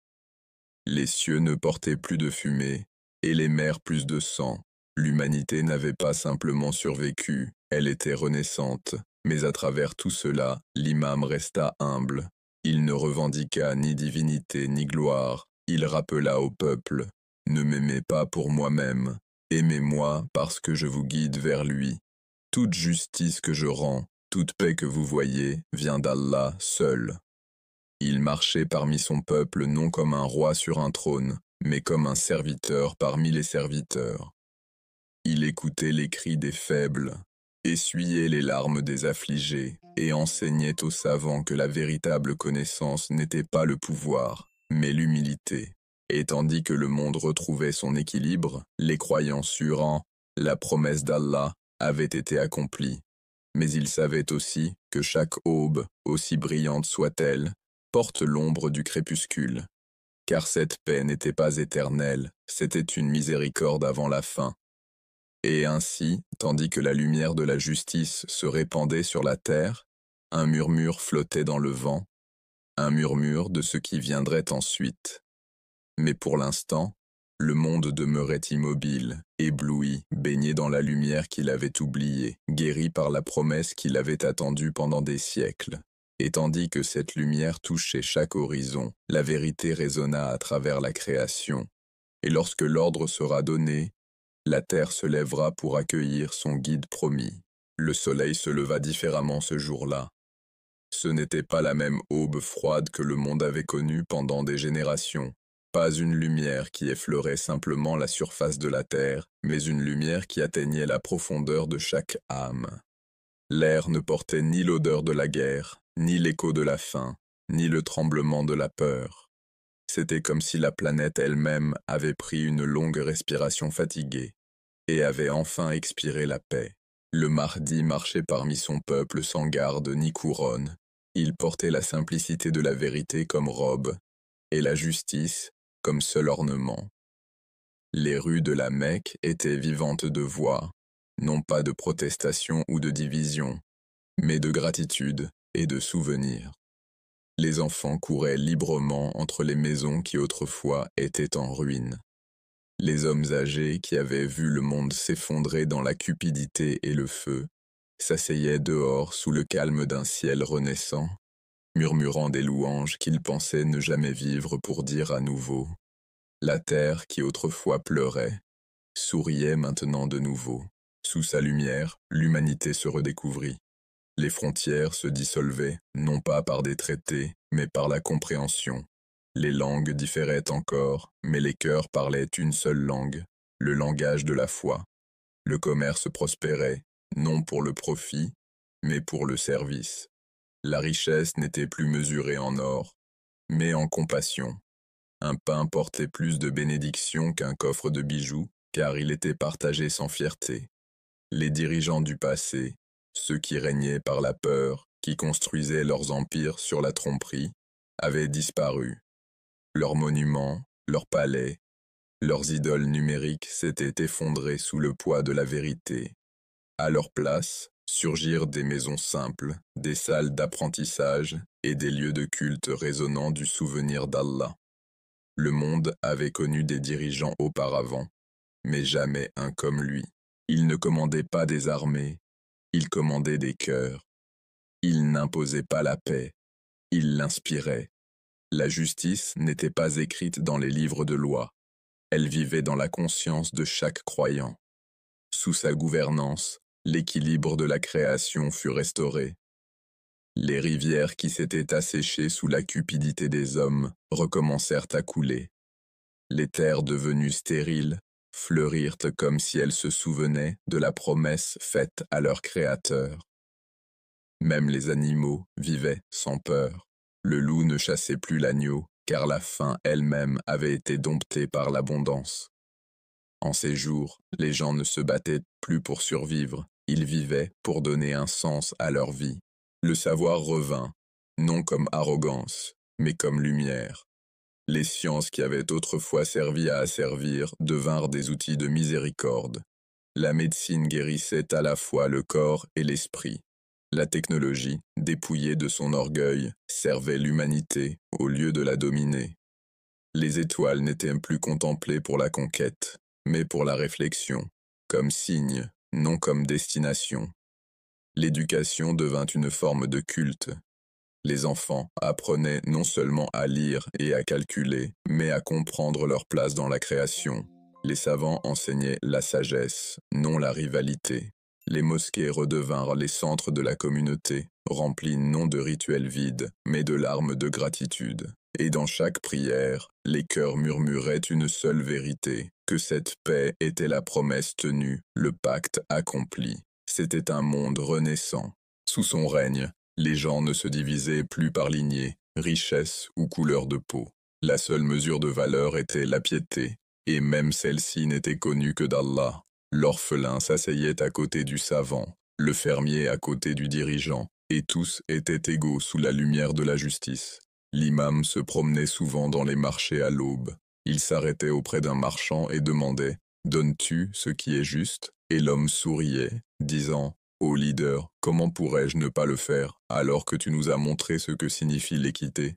Les cieux ne portaient plus de fumée, et les mers plus de sang. L'humanité n'avait pas simplement survécu, elle était renaissante. Mais à travers tout cela, l'imam resta humble. Il ne revendiqua ni divinité ni gloire. Il rappela au peuple, « Ne m'aimez pas pour moi-même, aimez-moi parce que je vous guide vers lui. Toute justice que je rends, toute paix que vous voyez, vient d'Allah seul. » Il marchait parmi son peuple non comme un roi sur un trône, mais comme un serviteur parmi les serviteurs. Il écoutait les cris des faibles, essuyait les larmes des affligés, et enseignait aux savants que la véritable connaissance n'était pas le pouvoir, mais l'humilité. Et tandis que le monde retrouvait son équilibre, les croyants sûrs en la promesse d'Allah avait été accomplie. Mais ils savaient aussi que chaque aube, aussi brillante soit-elle, porte l'ombre du crépuscule. Car cette paix n'était pas éternelle, c'était une miséricorde avant la fin. Et ainsi, tandis que la lumière de la justice se répandait sur la terre, un murmure flottait dans le vent, un murmure de ce qui viendrait ensuite. Mais pour l'instant, le monde demeurait immobile, ébloui, baigné dans la lumière qu'il avait oubliée, guéri par la promesse qu'il avait attendue pendant des siècles. Et tandis que cette lumière touchait chaque horizon, la vérité résonna à travers la création. Et lorsque l'ordre sera donné, la terre se lèvera pour accueillir son guide promis. Le soleil se leva différemment ce jour-là. Ce n'était pas la même aube froide que le monde avait connue pendant des générations. Pas une lumière qui effleurait simplement la surface de la terre, mais une lumière qui atteignait la profondeur de chaque âme. L'air ne portait ni l'odeur de la guerre, ni l'écho de la faim, ni le tremblement de la peur. C'était comme si la planète elle-même avait pris une longue respiration fatiguée et avait enfin expiré la paix. Le Mahdi marchait parmi son peuple sans garde ni couronne. Il portait la simplicité de la vérité comme robe, et la justice comme seul ornement. Les rues de la Mecque étaient vivantes de voix, non pas de protestation ou de division, mais de gratitude et de souvenirs. Les enfants couraient librement entre les maisons qui autrefois étaient en ruine. Les hommes âgés qui avaient vu le monde s'effondrer dans la cupidité et le feu s'asseyaient dehors sous le calme d'un ciel renaissant, murmurant des louanges qu'ils pensaient ne jamais vivre pour dire à nouveau. La terre qui autrefois pleurait, souriait maintenant de nouveau. Sous sa lumière, l'humanité se redécouvrit. Les frontières se dissolvaient, non pas par des traités, mais par la compréhension. Les langues différaient encore, mais les cœurs parlaient une seule langue, le langage de la foi. Le commerce prospérait, non pour le profit, mais pour le service. La richesse n'était plus mesurée en or, mais en compassion. Un pain portait plus de bénédictions qu'un coffre de bijoux, car il était partagé sans fierté. Les dirigeants du passé, ceux qui régnaient par la peur, qui construisaient leurs empires sur la tromperie, avaient disparu. Leurs monuments, leurs palais, leurs idoles numériques s'étaient effondrés sous le poids de la vérité. À leur place, surgirent des maisons simples, des salles d'apprentissage et des lieux de culte résonnant du souvenir d'Allah. Le monde avait connu des dirigeants auparavant, mais jamais un comme lui. Il ne commandait pas des armées, il commandait des cœurs. Il n'imposait pas la paix, il l'inspirait. La justice n'était pas écrite dans les livres de loi, elle vivait dans la conscience de chaque croyant. Sous sa gouvernance, l'équilibre de la création fut restauré. Les rivières qui s'étaient asséchées sous la cupidité des hommes recommencèrent à couler. Les terres devenues stériles fleurirent comme si elles se souvenaient de la promesse faite à leur Créateur. Même les animaux vivaient sans peur. Le loup ne chassait plus l'agneau, car la faim elle-même avait été domptée par l'abondance. En ces jours, les gens ne se battaient plus pour survivre, ils vivaient pour donner un sens à leur vie. Le savoir revint, non comme arrogance, mais comme lumière. Les sciences qui avaient autrefois servi à asservir devinrent des outils de miséricorde. La médecine guérissait à la fois le corps et l'esprit. La technologie, dépouillée de son orgueil, servait l'humanité au lieu de la dominer. Les étoiles n'étaient plus contemplées pour la conquête, mais pour la réflexion, comme signe, non comme destination. L'éducation devint une forme de culte. Les enfants apprenaient non seulement à lire et à calculer, mais à comprendre leur place dans la création. Les savants enseignaient la sagesse, non la rivalité. Les mosquées redevinrent les centres de la communauté, remplis non de rituels vides, mais de larmes de gratitude. Et dans chaque prière, les cœurs murmuraient une seule vérité, que cette paix était la promesse tenue, le pacte accompli. C'était un monde renaissant. Sous son règne, les gens ne se divisaient plus par lignée, richesse ou couleur de peau. La seule mesure de valeur était la piété, et même celle-ci n'était connue que d'Allah. L'orphelin s'asseyait à côté du savant, le fermier à côté du dirigeant, et tous étaient égaux sous la lumière de la justice. L'imam se promenait souvent dans les marchés à l'aube. Il s'arrêtait auprès d'un marchand et demandait « Donnes-tu ce qui est juste ?» Et l'homme souriait, disant « Ô leader, comment pourrais-je ne pas le faire, alors que tu nous as montré ce que signifie l'équité ?»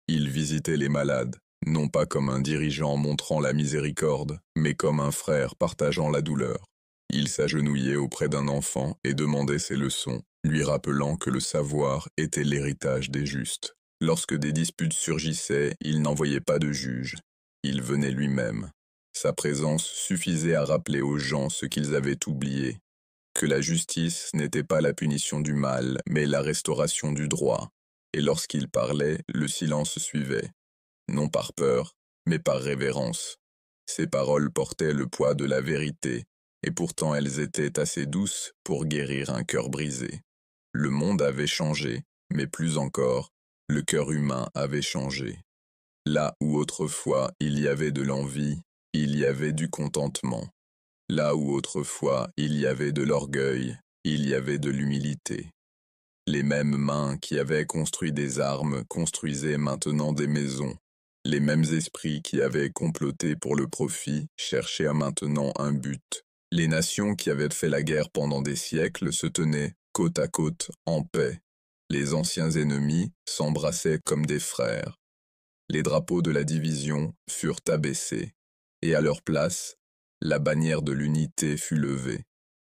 Il visitait les malades, non pas comme un dirigeant montrant la miséricorde, mais comme un frère partageant la douleur. Il s'agenouillait auprès d'un enfant et demandait ses leçons, lui rappelant que le savoir était l'héritage des justes. Lorsque des disputes surgissaient, il n'envoyait pas de juge. Il venait lui-même. Sa présence suffisait à rappeler aux gens ce qu'ils avaient oublié, que la justice n'était pas la punition du mal, mais la restauration du droit. Et lorsqu'il parlait, le silence suivait, non par peur, mais par révérence. Ses paroles portaient le poids de la vérité, et pourtant elles étaient assez douces pour guérir un cœur brisé. Le monde avait changé, mais plus encore, le cœur humain avait changé. Là où autrefois il y avait de l'envie, il y avait du contentement. Là où autrefois il y avait de l'orgueil, il y avait de l'humilité. Les mêmes mains qui avaient construit des armes construisaient maintenant des maisons. Les mêmes esprits qui avaient comploté pour le profit cherchaient maintenant un but. Les nations qui avaient fait la guerre pendant des siècles se tenaient côte à côte en paix. Les anciens ennemis s'embrassaient comme des frères. Les drapeaux de la division furent abaissés, et à leur place, la bannière de l'unité fut levée,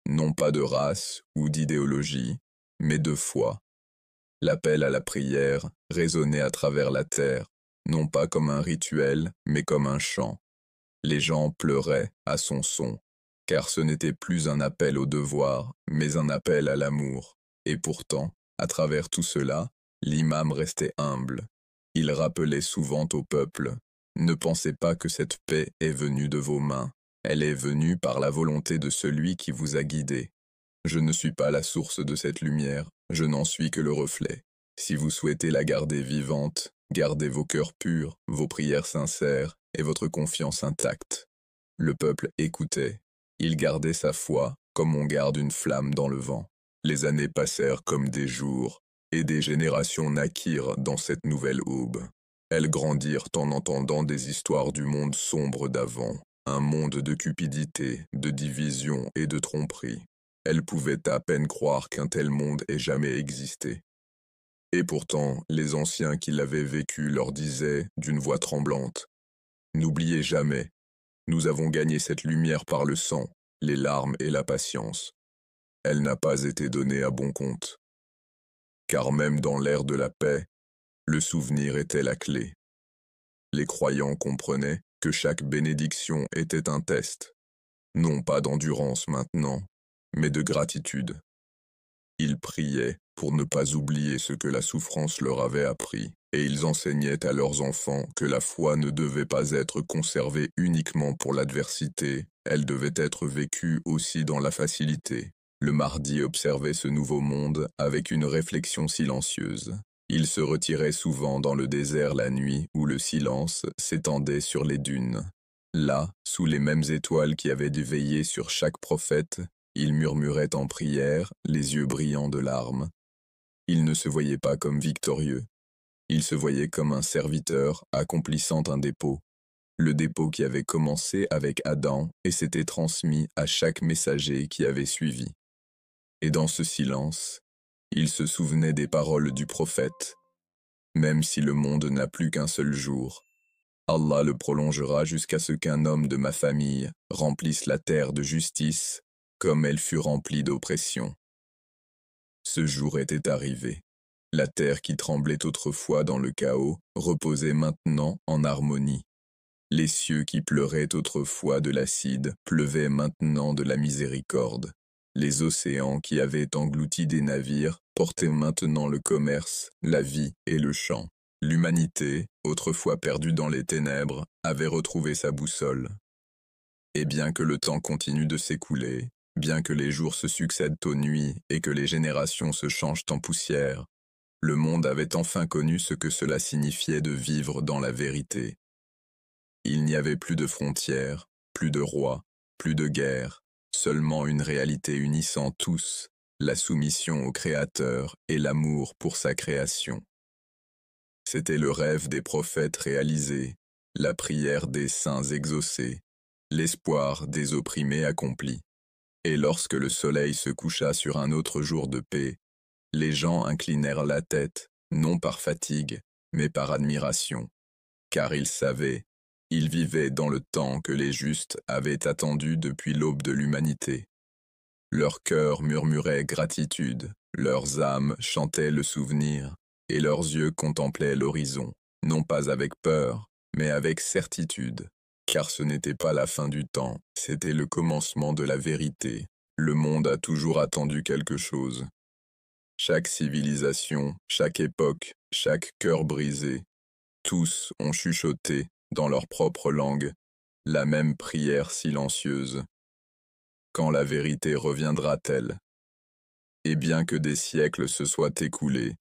non pas de race ou d'idéologie, mais de foi. L'appel à la prière résonnait à travers la terre, non pas comme un rituel, mais comme un chant. Les gens pleuraient à son son, car ce n'était plus un appel au devoir, mais un appel à l'amour. Et pourtant, à travers tout cela, l'imam restait humble. Il rappelait souvent au peuple « Ne pensez pas que cette paix est venue de vos mains. Elle est venue par la volonté de celui qui vous a guidé. Je ne suis pas la source de cette lumière, je n'en suis que le reflet. Si vous souhaitez la garder vivante, gardez vos cœurs purs, vos prières sincères et votre confiance intacte. Le peuple écoutait. Il gardait sa foi comme on garde une flamme dans le vent. Les années passèrent comme des jours, et des générations naquirent dans cette nouvelle aube. Elles grandirent en entendant des histoires du monde sombre d'avant, un monde de cupidité, de division et de tromperie. Elles pouvaient à peine croire qu'un tel monde ait jamais existé. Et pourtant, les anciens qui l'avaient vécu leur disaient, d'une voix tremblante, « N'oubliez jamais, nous avons gagné cette lumière par le sang, les larmes et la patience. Elle n'a pas été donnée à bon compte. Car même dans l'ère de la paix, le souvenir était la clé. Les croyants comprenaient que chaque bénédiction était un test, non pas d'endurance maintenant, mais de gratitude. Ils priaient pour ne pas oublier ce que la souffrance leur avait appris, et ils enseignaient à leurs enfants que la foi ne devait pas être conservée uniquement pour l'adversité, elle devait être vécue aussi dans la facilité. Le Mahdi observait ce nouveau monde avec une réflexion silencieuse. Il se retirait souvent dans le désert la nuit où le silence s'étendait sur les dunes. Là, sous les mêmes étoiles qui avaient dû veiller sur chaque prophète, il murmurait en prière, les yeux brillants de larmes. Il ne se voyait pas comme victorieux. Il se voyait comme un serviteur accomplissant un dépôt. Le dépôt qui avait commencé avec Adam et s'était transmis à chaque messager qui avait suivi. Et dans ce silence, il se souvenait des paroles du prophète. Même si le monde n'a plus qu'un seul jour, Allah le prolongera jusqu'à ce qu'un homme de ma famille remplisse la terre de justice comme elle fut remplie d'oppression. Ce jour était arrivé. La terre qui tremblait autrefois dans le chaos reposait maintenant en harmonie. Les cieux qui pleuraient autrefois de l'acide pleuvaient maintenant de la miséricorde. Les océans qui avaient englouti des navires portaient maintenant le commerce, la vie et le chant. L'humanité, autrefois perdue dans les ténèbres, avait retrouvé sa boussole. Et bien que le temps continue de s'écouler, bien que les jours se succèdent aux nuits et que les générations se changent en poussière, le monde avait enfin connu ce que cela signifiait de vivre dans la vérité. Il n'y avait plus de frontières, plus de rois, plus de guerres, seulement une réalité unissant tous, la soumission au Créateur et l'amour pour sa création. C'était le rêve des prophètes réalisé, la prière des saints exaucée, l'espoir des opprimés accompli. Et lorsque le soleil se coucha sur un autre jour de paix, les gens inclinèrent la tête, non par fatigue, mais par admiration, car ils savaient, ils vivaient dans le temps que les justes avaient attendu depuis l'aube de l'humanité. Leurs cœurs murmuraient gratitude, leurs âmes chantaient le souvenir, et leurs yeux contemplaient l'horizon, non pas avec peur, mais avec certitude, car ce n'était pas la fin du temps, c'était le commencement de la vérité. Le monde a toujours attendu quelque chose. Chaque civilisation, chaque époque, chaque cœur brisé, tous ont chuchoté, dans leur propre langue, la même prière silencieuse. Quand la vérité reviendra-t-elle? Et bien que des siècles se soient écoulés,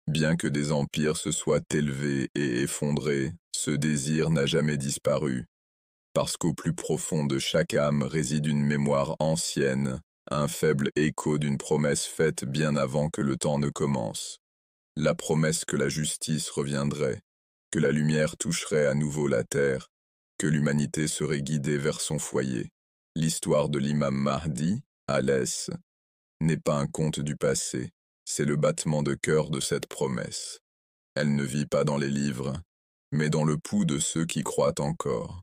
bien que des empires se soient élevés et effondrés, ce désir n'a jamais disparu, parce qu'au plus profond de chaque âme réside une mémoire ancienne, un faible écho d'une promesse faite bien avant que le temps ne commence. La promesse que la justice reviendrait, que la lumière toucherait à nouveau la terre, que l'humanité serait guidée vers son foyer. L'histoire de l'imam Mahdi, Alès, n'est pas un conte du passé, c'est le battement de cœur de cette promesse. Elle ne vit pas dans les livres, mais dans le pouls de ceux qui croient encore.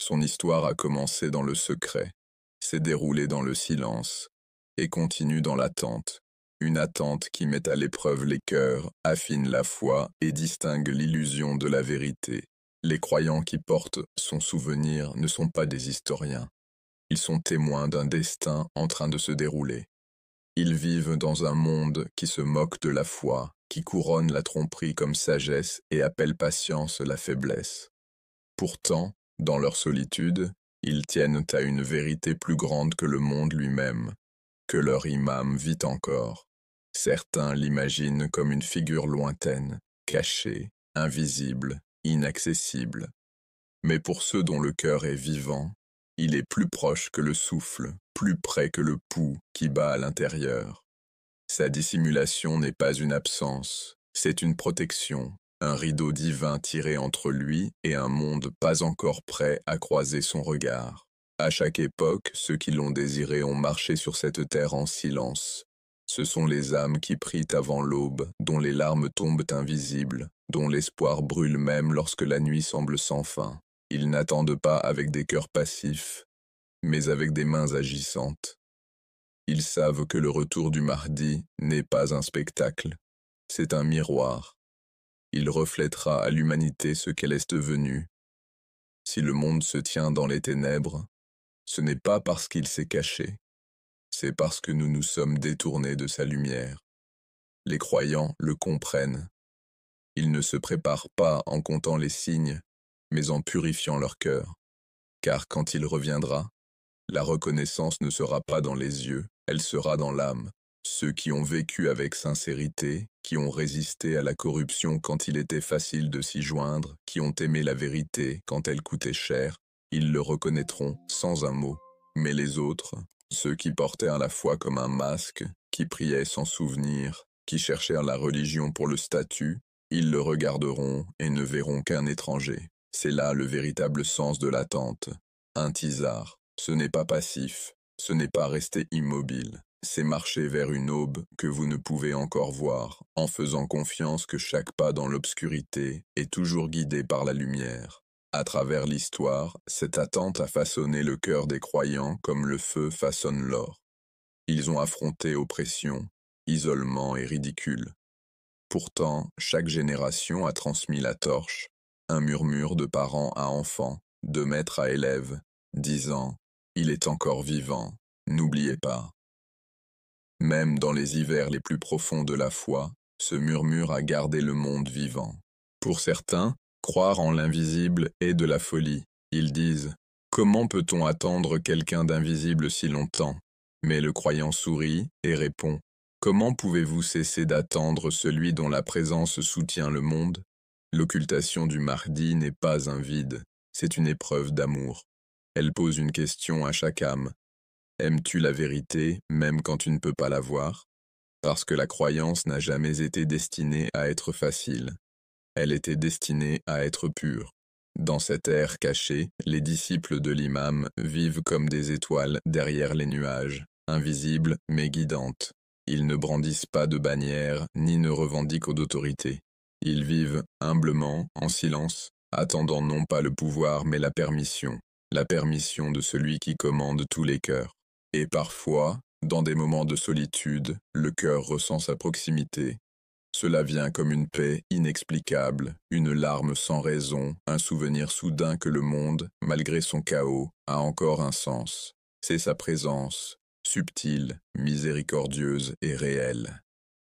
Son histoire a commencé dans le secret, s'est déroulée dans le silence, et continue dans l'attente. Une attente qui met à l'épreuve les cœurs, affine la foi et distingue l'illusion de la vérité. Les croyants qui portent son souvenir ne sont pas des historiens. Ils sont témoins d'un destin en train de se dérouler. Ils vivent dans un monde qui se moque de la foi, qui couronne la tromperie comme sagesse et appelle patience la faiblesse. Pourtant, dans leur solitude, Ils tiennent à une vérité plus grande que le monde lui-même, que leur imam vit encore. Certains l'imaginent comme une figure lointaine, cachée, invisible, inaccessible. Mais pour ceux dont le cœur est vivant, il est plus proche que le souffle, plus près que le pouls qui bat à l'intérieur. Sa dissimulation n'est pas une absence, c'est une protection, un rideau divin tiré entre lui et un monde pas encore prêt à croiser son regard. À chaque époque, ceux qui l'ont désiré ont marché sur cette terre en silence. Ce sont les âmes qui prient avant l'aube, dont les larmes tombent invisibles, dont l'espoir brûle même lorsque la nuit semble sans fin. Ils n'attendent pas avec des cœurs passifs, mais avec des mains agissantes. Ils savent que le retour du Mahdi n'est pas un spectacle, c'est un miroir. Il reflètera à l'humanité ce qu'elle est devenue. Si le monde se tient dans les ténèbres, ce n'est pas parce qu'il s'est caché, c'est parce que nous nous sommes détournés de sa lumière. Les croyants le comprennent. Ils ne se préparent pas en comptant les signes, mais en purifiant leur cœur. Car quand il reviendra, la reconnaissance ne sera pas dans les yeux, elle sera dans l'âme. Ceux qui ont vécu avec sincérité, qui ont résisté à la corruption quand il était facile de s'y joindre, qui ont aimé la vérité quand elle coûtait cher, ils le reconnaîtront sans un mot. Mais les autres, ceux qui portèrent la foi comme un masque, qui priaient sans souvenir, qui cherchèrent la religion pour le statut, ils le regarderont et ne verront qu'un étranger. C'est là le véritable sens de l'attente. Un tisard, ce n'est pas passif, ce n'est pas rester immobile. C'est marcher vers une aube que vous ne pouvez encore voir, en faisant confiance que chaque pas dans l'obscurité est toujours guidé par la lumière. À travers l'histoire, cette attente a façonné le cœur des croyants comme le feu façonne l'or. Ils ont affronté oppression, isolement et ridicule. Pourtant, chaque génération a transmis la torche, un murmure de parents à enfants, de maître à élève, disant « Il est encore vivant, n'oubliez pas ». Même dans les hivers les plus profonds de la foi, ce murmure a gardé le monde vivant. Pour certains, croire en l'invisible est de la folie. Ils disent « Comment peut-on attendre quelqu'un d'invisible si longtemps ?» Mais le croyant sourit et répond « Comment pouvez-vous cesser d'attendre celui dont la présence soutient le monde ?» L'occultation du Mahdi n'est pas un vide, c'est une épreuve d'amour. Elle pose une question à chaque âme. Aimes-tu la vérité, même quand tu ne peux pas la voir? Parce que la croyance n'a jamais été destinée à être facile. Elle était destinée à être pure. Dans cette ère cachée, les disciples de l'imam vivent comme des étoiles derrière les nuages, invisibles mais guidantes. Ils ne brandissent pas de bannière, ni ne revendiquent d'autorité. Ils vivent humblement, en silence, attendant non pas le pouvoir mais la permission de celui qui commande tous les cœurs. Et parfois, dans des moments de solitude, le cœur ressent sa proximité. Cela vient comme une paix inexplicable, une larme sans raison, un souvenir soudain que le monde, malgré son chaos, a encore un sens. C'est sa présence, subtile, miséricordieuse et réelle.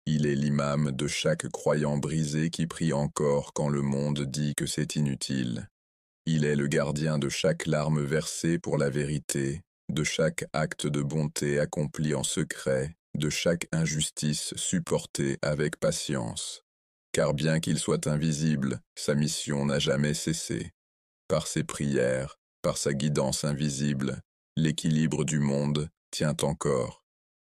Il est l'imam de chaque croyant brisé qui prie encore quand le monde dit que c'est inutile. Il est le gardien de chaque larme versée pour la vérité, de chaque acte de bonté accompli en secret, de chaque injustice supportée avec patience. Car bien qu'il soit invisible, sa mission n'a jamais cessé. Par ses prières, par sa guidance invisible, l'équilibre du monde tient encore.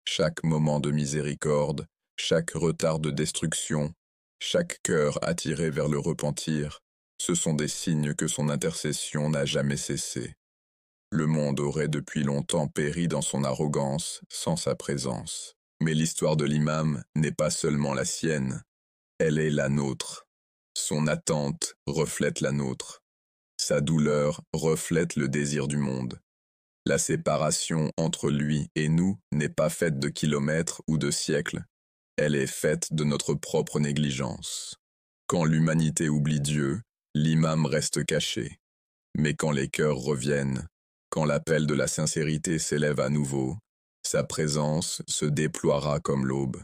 Chaque moment de miséricorde, chaque retard de destruction, chaque cœur attiré vers le repentir, ce sont des signes que son intercession n'a jamais cessé. Le monde aurait depuis longtemps péri dans son arrogance, sans sa présence. Mais l'histoire de l'imam n'est pas seulement la sienne, elle est la nôtre. Son attente reflète la nôtre. Sa douleur reflète le désir du monde. La séparation entre lui et nous n'est pas faite de kilomètres ou de siècles, elle est faite de notre propre négligence. Quand l'humanité oublie Dieu, l'imam reste caché. Mais quand les cœurs reviennent, quand l'appel de la sincérité s'élève à nouveau, sa présence se déploiera comme l'aube.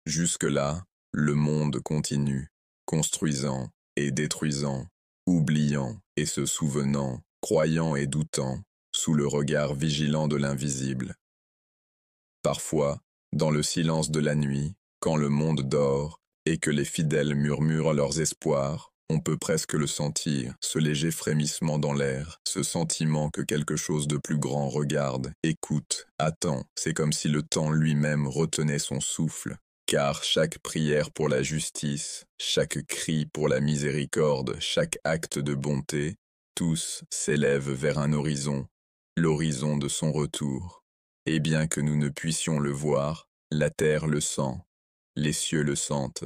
Jusque-là, le monde continue, construisant et détruisant, oubliant et se souvenant, croyant et doutant, sous le regard vigilant de l'invisible. Parfois, dans le silence de la nuit, quand le monde dort et que les fidèles murmurent leurs espoirs, on peut presque le sentir, ce léger frémissement dans l'air, ce sentiment que quelque chose de plus grand regarde, écoute, attend. C'est comme si le temps lui-même retenait son souffle, car chaque prière pour la justice, chaque cri pour la miséricorde, chaque acte de bonté, tous s'élèvent vers un horizon, l'horizon de son retour. Et bien que nous ne puissions le voir, la terre le sent, les cieux le sentent,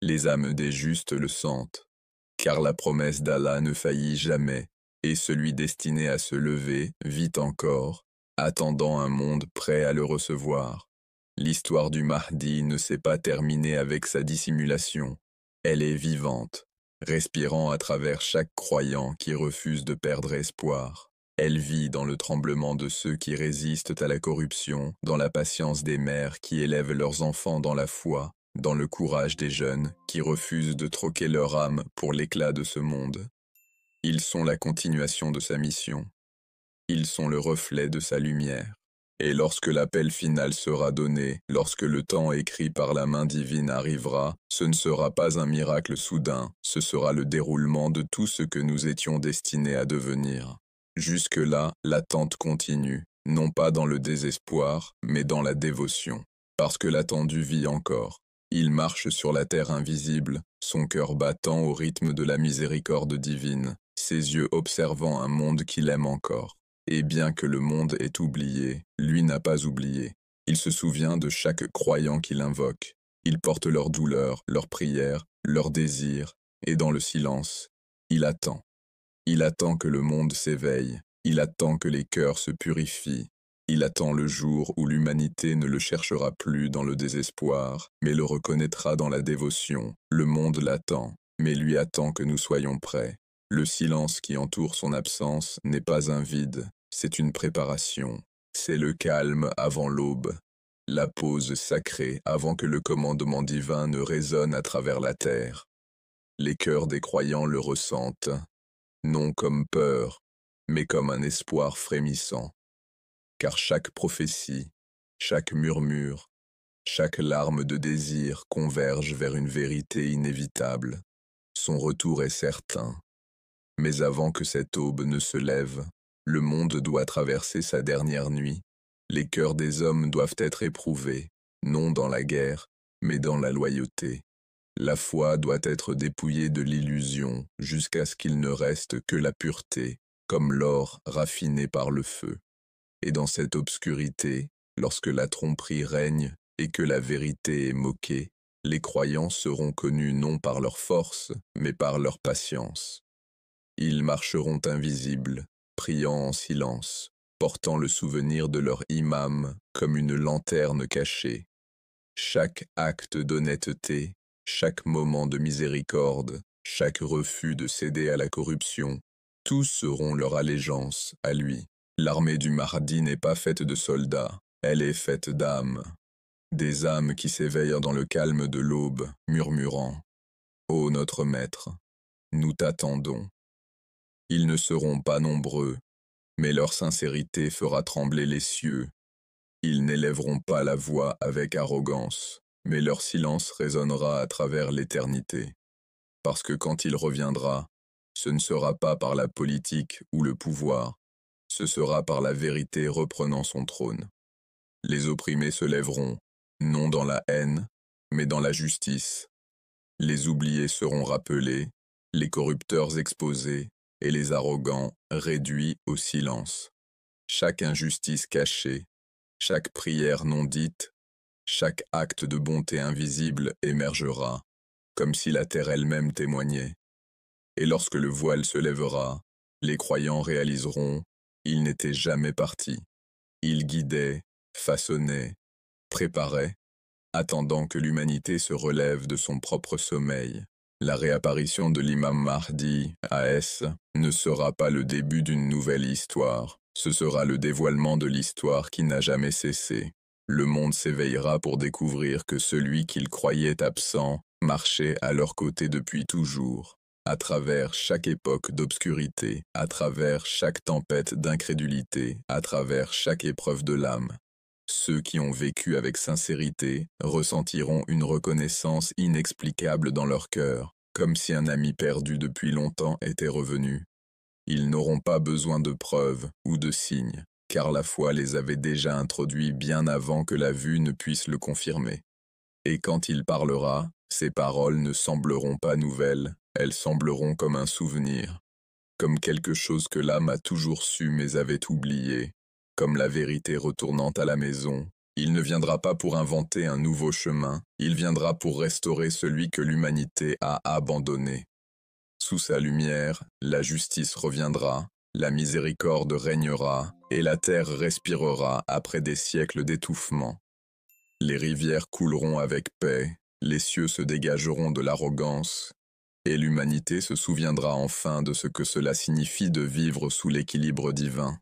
les âmes des justes le sentent. Car la promesse d'Allah ne faillit jamais, et celui destiné à se lever vit encore, attendant un monde prêt à le recevoir. L'histoire du Mahdi ne s'est pas terminée avec sa dissimulation. Elle est vivante, respirant à travers chaque croyant qui refuse de perdre espoir. Elle vit dans le tremblement de ceux qui résistent à la corruption, dans la patience des mères qui élèvent leurs enfants dans la foi, dans le courage des jeunes qui refusent de troquer leur âme pour l'éclat de ce monde. Ils sont la continuation de sa mission. Ils sont le reflet de sa lumière. Et lorsque l'appel final sera donné, lorsque le temps écrit par la main divine arrivera, ce ne sera pas un miracle soudain, ce sera le déroulement de tout ce que nous étions destinés à devenir. Jusque-là, l'attente continue, non pas dans le désespoir, mais dans la dévotion. Parce que l'attendu vit encore. Il marche sur la terre invisible, son cœur battant au rythme de la miséricorde divine, ses yeux observant un monde qu'il aime encore. Et bien que le monde ait oublié, lui n'a pas oublié. Il se souvient de chaque croyant qu'il invoque. Il porte leurs douleurs, leurs prières, leurs désirs, et dans le silence, il attend. Il attend que le monde s'éveille, il attend que les cœurs se purifient. Il attend le jour où l'humanité ne le cherchera plus dans le désespoir, mais le reconnaîtra dans la dévotion. Le monde l'attend, mais lui attend que nous soyons prêts. Le silence qui entoure son absence n'est pas un vide, c'est une préparation. C'est le calme avant l'aube, la pause sacrée avant que le commandement divin ne résonne à travers la terre. Les cœurs des croyants le ressentent, non comme peur, mais comme un espoir frémissant. Car chaque prophétie, chaque murmure, chaque larme de désir converge vers une vérité inévitable. Son retour est certain. Mais avant que cette aube ne se lève, le monde doit traverser sa dernière nuit. Les cœurs des hommes doivent être éprouvés, non dans la guerre, mais dans la loyauté. La foi doit être dépouillée de l'illusion jusqu'à ce qu'il ne reste que la pureté, comme l'or raffiné par le feu. Et dans cette obscurité, lorsque la tromperie règne et que la vérité est moquée, les croyants seront connus non par leur force, mais par leur patience. Ils marcheront invisibles, priant en silence, portant le souvenir de leur imam comme une lanterne cachée. Chaque acte d'honnêteté, chaque moment de miséricorde, chaque refus de céder à la corruption, tous seront leur allégeance à lui. L'armée du Mahdi n'est pas faite de soldats, elle est faite d'âmes. Des âmes qui s'éveillent dans le calme de l'aube, murmurant « Ô notre Maître, nous t'attendons ». Ils ne seront pas nombreux, mais leur sincérité fera trembler les cieux. Ils n'élèveront pas la voix avec arrogance, mais leur silence résonnera à travers l'éternité. Parce que quand il reviendra, ce ne sera pas par la politique ou le pouvoir, ce sera par la vérité reprenant son trône. Les opprimés se lèveront, non dans la haine, mais dans la justice. Les oubliés seront rappelés, les corrupteurs exposés, et les arrogants réduits au silence. Chaque injustice cachée, chaque prière non dite, chaque acte de bonté invisible émergera, comme si la terre elle-même témoignait. Et lorsque le voile se lèvera, les croyants réaliseront il n'était jamais parti. Il guidait, façonnait, préparait, attendant que l'humanité se relève de son propre sommeil. La réapparition de l'imam Mahdi, A.S., ne sera pas le début d'une nouvelle histoire. Ce sera le dévoilement de l'histoire qui n'a jamais cessé. Le monde s'éveillera pour découvrir que celui qu'il croyait absent marchait à leur côté depuis toujours. à travers chaque époque d'obscurité, à travers chaque tempête d'incrédulité, à travers chaque épreuve de l'âme. Ceux qui ont vécu avec sincérité ressentiront une reconnaissance inexplicable dans leur cœur, comme si un ami perdu depuis longtemps était revenu. Ils n'auront pas besoin de preuves ou de signes, car la foi les avait déjà introduits bien avant que la vue ne puisse le confirmer. Et quand il parlera, ses paroles ne sembleront pas nouvelles, elles sembleront comme un souvenir, comme quelque chose que l'âme a toujours su mais avait oublié, comme la vérité retournant à la maison. Il ne viendra pas pour inventer un nouveau chemin, il viendra pour restaurer celui que l'humanité a abandonné. Sous sa lumière, la justice reviendra, la miséricorde régnera, et la terre respirera après des siècles d'étouffement. Les rivières couleront avec paix, les cieux se dégageront de l'arrogance, et l'humanité se souviendra enfin de ce que cela signifie de vivre sous l'équilibre divin.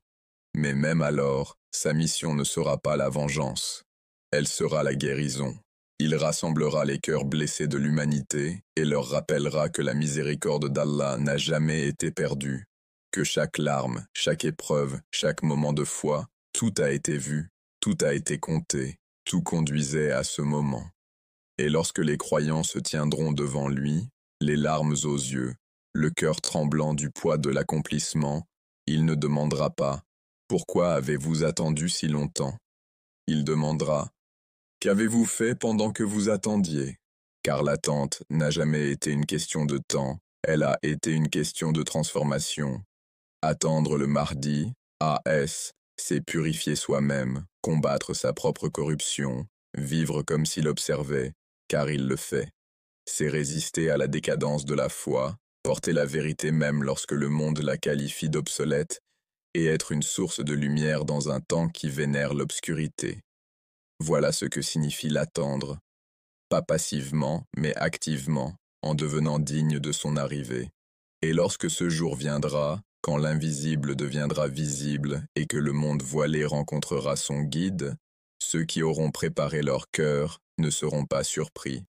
Mais même alors, sa mission ne sera pas la vengeance, elle sera la guérison. Il rassemblera les cœurs blessés de l'humanité et leur rappellera que la miséricorde d'Allah n'a jamais été perdue, que chaque larme, chaque épreuve, chaque moment de foi, tout a été vu, tout a été compté, tout conduisait à ce moment. Et lorsque les croyants se tiendront devant lui, les larmes aux yeux, le cœur tremblant du poids de l'accomplissement, il ne demandera pas « Pourquoi avez-vous attendu si longtemps ?» Il demandera « Qu'avez-vous fait pendant que vous attendiez ?» Car l'attente n'a jamais été une question de temps, elle a été une question de transformation. Attendre le Mahdi, AS, c'est purifier soi-même, combattre sa propre corruption, vivre comme s'il observait, car il le fait. C'est résister à la décadence de la foi, porter la vérité même lorsque le monde la qualifie d'obsolète, et être une source de lumière dans un temps qui vénère l'obscurité. Voilà ce que signifie l'attendre, pas passivement, mais activement, en devenant digne de son arrivée. Et lorsque ce jour viendra, quand l'invisible deviendra visible et que le monde voilé rencontrera son guide, ceux qui auront préparé leur cœur ne seront pas surpris.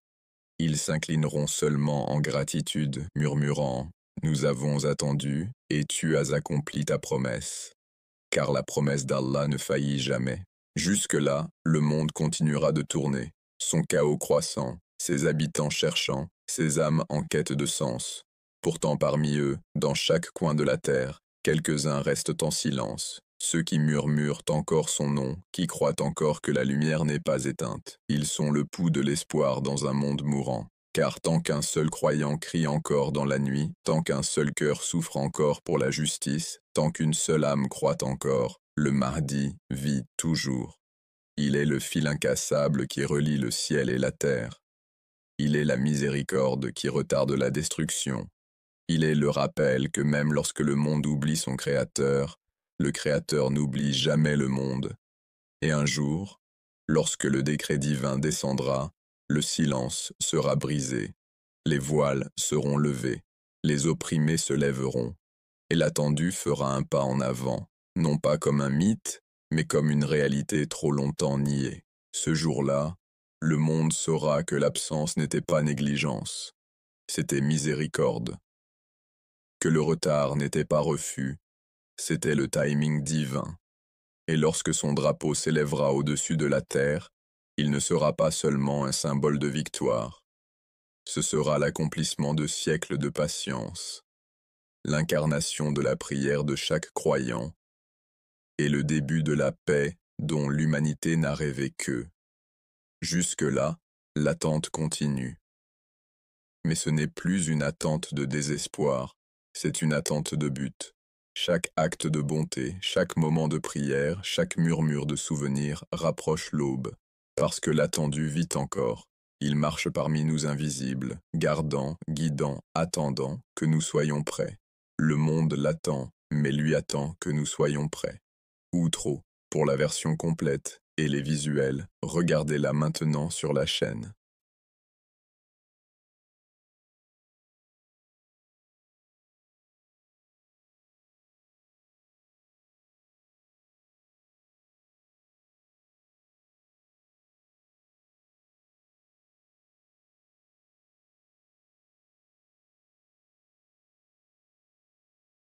Ils s'inclineront seulement en gratitude, murmurant « Nous avons attendu, et tu as accompli ta promesse. » Car la promesse d'Allah ne faillit jamais. Jusque-là, le monde continuera de tourner, son chaos croissant, ses habitants cherchant, ses âmes en quête de sens. Pourtant parmi eux, dans chaque coin de la terre, quelques-uns restent en silence, ceux qui murmurent encore son nom, qui croient encore que la lumière n'est pas éteinte. Ils sont le pouls de l'espoir dans un monde mourant. Car tant qu'un seul croyant crie encore dans la nuit, tant qu'un seul cœur souffre encore pour la justice, tant qu'une seule âme croit encore, le Mahdi vit toujours. Il est le fil incassable qui relie le ciel et la terre. Il est la miséricorde qui retarde la destruction. Il est le rappel que même lorsque le monde oublie son Créateur, le Créateur n'oublie jamais le monde. Et un jour, lorsque le décret divin descendra, le silence sera brisé, les voiles seront levés, les opprimés se lèveront, et l'attendu fera un pas en avant, non pas comme un mythe, mais comme une réalité trop longtemps niée. Ce jour-là, le monde saura que l'absence n'était pas négligence, c'était miséricorde, que le retard n'était pas refus, c'était le timing divin. Et lorsque son drapeau s'élèvera au-dessus de la terre, il ne sera pas seulement un symbole de victoire. Ce sera l'accomplissement de siècles de patience, l'incarnation de la prière de chaque croyant, et le début de la paix dont l'humanité n'a rêvé qu'eux. Jusque-là, l'attente continue. Mais ce n'est plus une attente de désespoir, c'est une attente de but. Chaque acte de bonté, chaque moment de prière, chaque murmure de souvenir rapproche l'aube. Parce que l'attendu vit encore. Il marche parmi nous invisibles, gardant, guidant, attendant que nous soyons prêts. Le monde l'attend, mais lui attend que nous soyons prêts. Outro, pour la version complète et les visuels, regardez-la maintenant sur la chaîne.